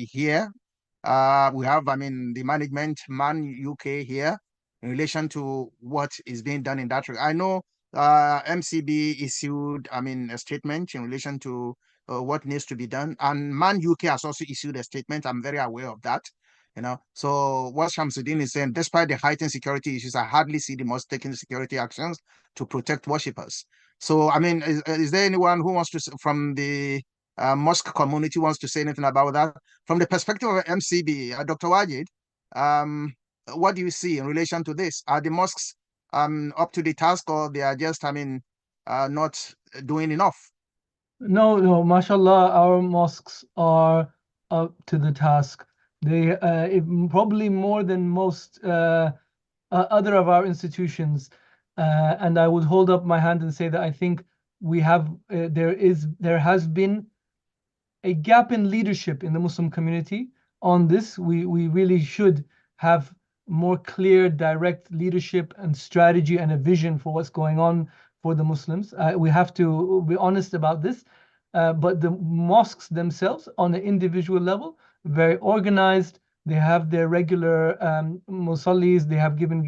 here. We have, the management, MANUK here, in relation to what is being done in that regard. I know MCB issued, a statement in relation to what needs to be done. And MANUK has also issued a statement. I'm very aware of that. So what Shamsuddin is saying, despite the heightened security issues, I hardly see the mosque taking security actions to protect worshippers. So, is there anyone who wants to, from the mosque community, wants to say anything about that? From the perspective of MCB, Dr. Wajid, what do you see in relation to this? Are the mosques up to the task, or they are just, not doing enough? No, mashallah, our mosques are up to the task. They probably more than most other of our institutions, and I would hold up my hand and say that I think we have there has been a gap in leadership in the Muslim community on this. We really should have more clear, direct leadership and strategy and a vision for what's going on for the Muslims. We have to be honest about this. But the mosques themselves, on the individual level, very organized. They have their regular musallis. They have given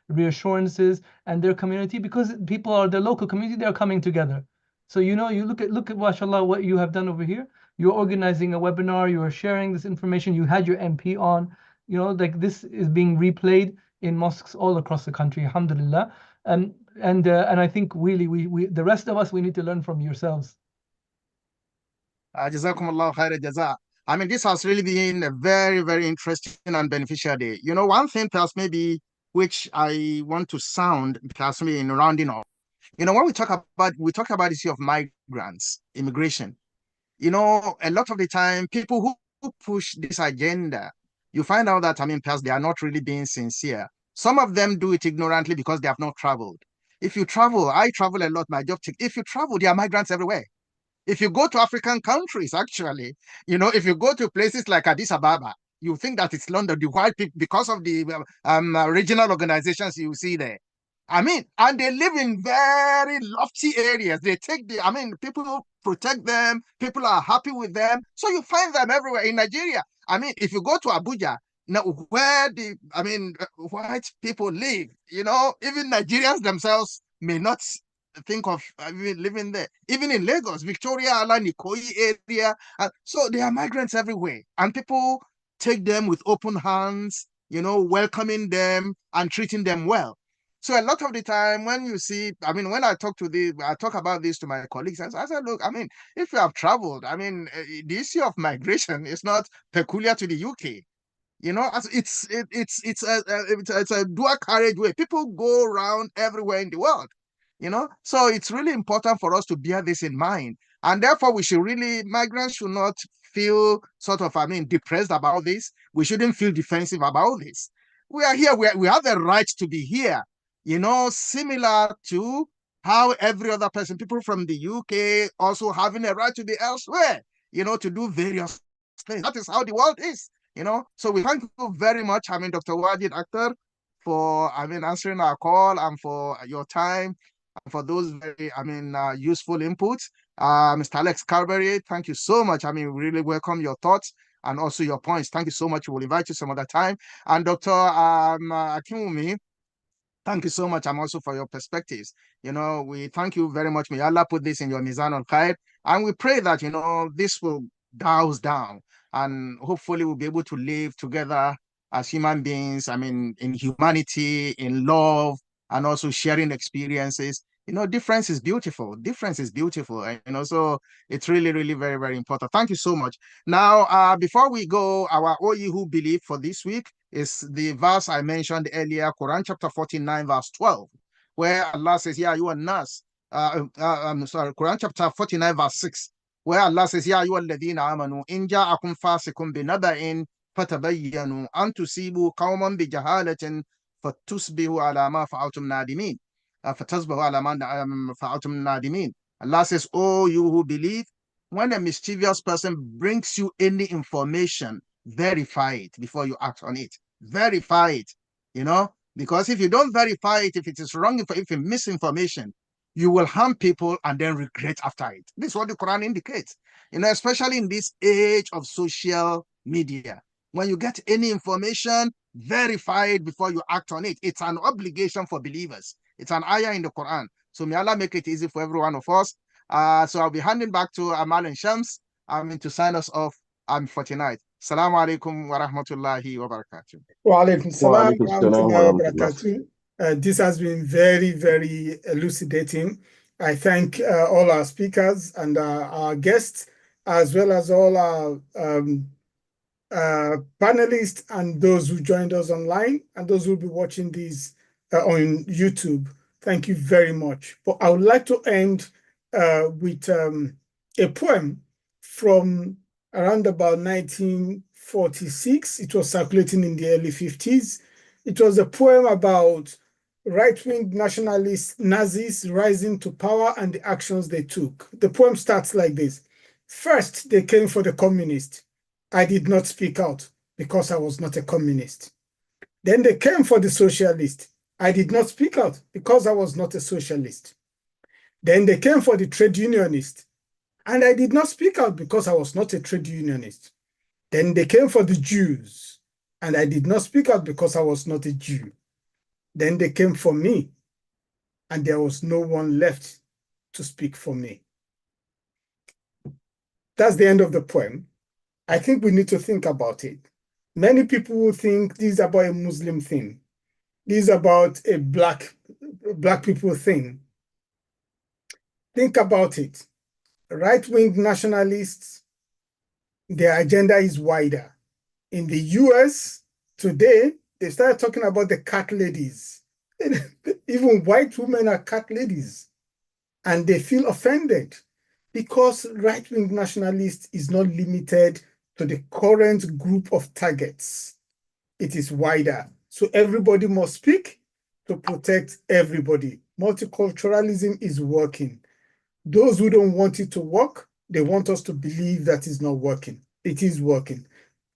reassurances, and their community, because people are the local community, they are coming together. So you look at mashallah what you have done over here. You're organizing a webinar. You are sharing this information. You had your MP on. Like this is being replayed in mosques all across the country. Alhamdulillah. And I think really we the rest of us, we need to learn from yourselves. Jazakumullah khair jaza. I mean, this has really been a very, very interesting and beneficial day. You know, one thing perhaps maybe which I want to sound perhaps maybe in rounding off. You know, when we talk about the issue of migrants, immigration. You know, a lot of the time, people who push this agenda, you find out that, I mean, perhaps they are not really being sincere. Some of them do it ignorantly because they have not traveled. If you travel, I travel a lot, my job. If you travel, there are migrants everywhere. If you go to African countries, actually, you know, if you go to places like Addis Ababa, you think that it's London, the white people, because of the regional organizations you see there. I mean, and they live in very lofty areas. They take I mean, people protect them, people are happy with them. So you find them everywhere in Nigeria. I mean, if you go to Abuja, now where white people live, you know, even Nigerians themselves may not think of living there. Even in Lagos, Victoria Island, Ikoyi area. So there are migrants everywhere, and people take them with open hands, you know, welcoming them and treating them well. So a lot of the time when you see, I mean, when I talk about this to my colleagues, I said, look, I mean, if you have traveled, I mean, the issue of migration is not peculiar to the UK. You know, it's a dual carriageway. People go around everywhere in the world, you know. So it's really important for us to bear this in mind. And therefore, migrants should not feel sort of, I mean, depressed about this. We shouldn't feel defensive about this. We are here, we have the right to be here, you know, similar to how every other person, people from the UK also having a right to be elsewhere, you know, to do various things. That is how the world is. You know, so we thank you very much, I mean, Dr. Wajid Akhtar, for, I mean, answering our call and for your time and for those very, I mean, useful inputs. Mr. Alex Carberry, thank you so much. I mean, we really welcome your thoughts and also your points. Thank you so much. We'll invite you some other time. And Dr. Akinwumi, thank you so much. I'm also for your perspectives. You know, we thank you very much. May Allah put this in your Mizan al-Khair. And we pray that, you know, this will douse down and hopefully we'll be able to live together as human beings. I mean, in humanity, in love, and also sharing experiences. You know, difference is beautiful. Difference is beautiful. And, you know, so it's really, really very, very important. Thank you so much. Now, before we go, our O ye who believe for this week is the verse I mentioned earlier, Quran chapter 49, verse 12, where Allah says, yeah, you are nas. I'm sorry, Quran chapter 49, verse 6, where Allah says, Ya ayyuhalladhina amanu in ja'akum fasiqun binaba'in fatabayyanu an tusibu qauman bijahalatin fatusbihu ala ma fa'altum nadimin. Fatasbihu ala ma fa'altum nadimin. Allah says, oh, you who believe, when a mischievous person brings you any information, verify it before you act on it. Verify it, you know, because if you don't verify it, if it is wrong, if it's misinformation, you will harm people and then regret after it. This is what the Quran indicates, you know, especially in this age of social media. When you get any information, verify it before you act on it. It's an obligation for believers. It's an ayah in the Quran. So may Allah make it easy for every one of us. So I'll be handing back to Amal and Shams, to sign us off for tonight. Assalamu alaikum wa rahmatullahi wa barakatuh. Wa alaikum salam wa rahmatullahi wa barakatuh. This has been very, very elucidating. I thank all our speakers and our guests, as well as all our panelists and those who joined us online and those who will be watching these on YouTube. Thank you very much. But I would like to end with a poem from around about 1946. It was circulating in the early 50s. It was a poem about right-wing nationalist Nazis rising to power and the actions they took. The poem starts like this. First, they came for the communists. I did not speak out because I was not a communist. Then they came for the socialist. I did not speak out because I was not a socialist. Then they came for the trade unionist. And I did not speak out because I was not a trade unionist. Then they came for the Jews. And I did not speak out because I was not a Jew. Then they came for me, and there was no one left to speak for me. That's the end of the poem. I think we need to think about it. Many people will think this is about a Muslim thing. This is about a black people thing. Think about it. Right-wing nationalists their agenda is wider. In the US today, they started talking about the cat ladies. Even white women are cat ladies, and they feel offended because right-wing nationalist is not limited to the current group of targets. It is wider. So everybody must speak to protect everybody. Multiculturalism is working. Those who don't want it to work, they want us to believe that it's not working. It is working.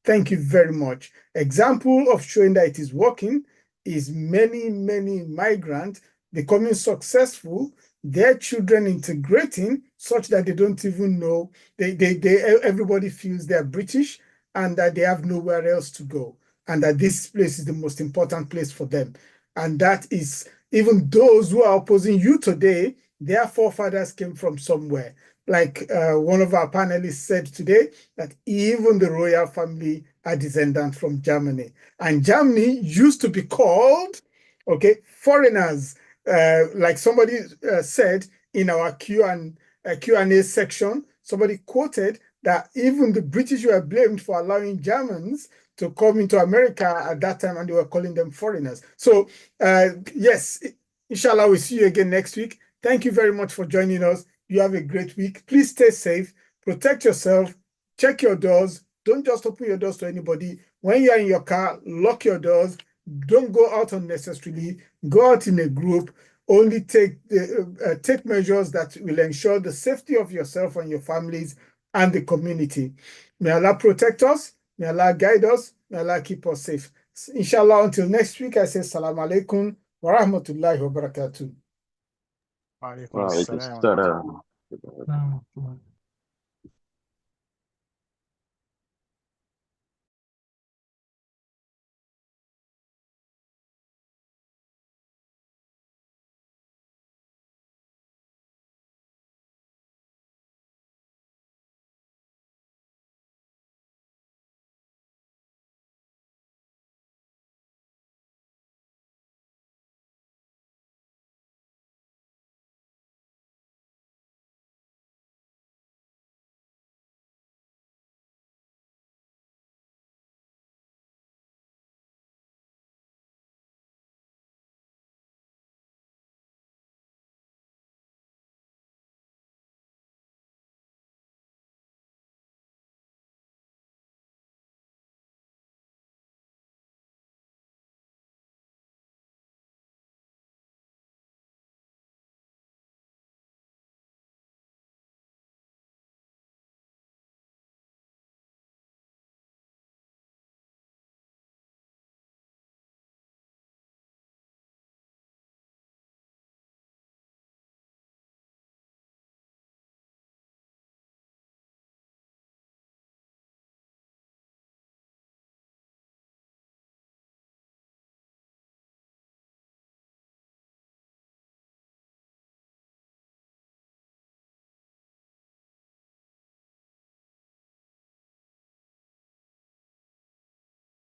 Thank you very much. Example of showing that it is working is many, many migrants becoming successful, their children integrating such that they don't even know, everybody feels they're British and that they have nowhere else to go, and that this place is the most important place for them. And that is, even those who are opposing you today, their forefathers came from somewhere. Like one of our panelists said today, that even the royal family are descendants from Germany. And Germany used to be called, okay, foreigners. Like somebody said in our Q&A section, somebody quoted that even the British were blamed for allowing Germans to come into America at that time, and they were calling them foreigners. So yes, inshallah, we'll see you again next week. Thank you very much for joining us. You have a great week. Please stay safe, protect yourself, check your doors. Don't just open your doors to anybody. When you're in your car, lock your doors. Don't go out unnecessarily. Go out in a group. Only take measures that will ensure the safety of yourself and your families and the community. May Allah protect us. May Allah guide us. May Allah keep us safe. Inshallah, until next week, I say Salaam alaikum wa rahmatullahi wa barakatuh. Wa alaikum Wa alaikum assalam. assalam.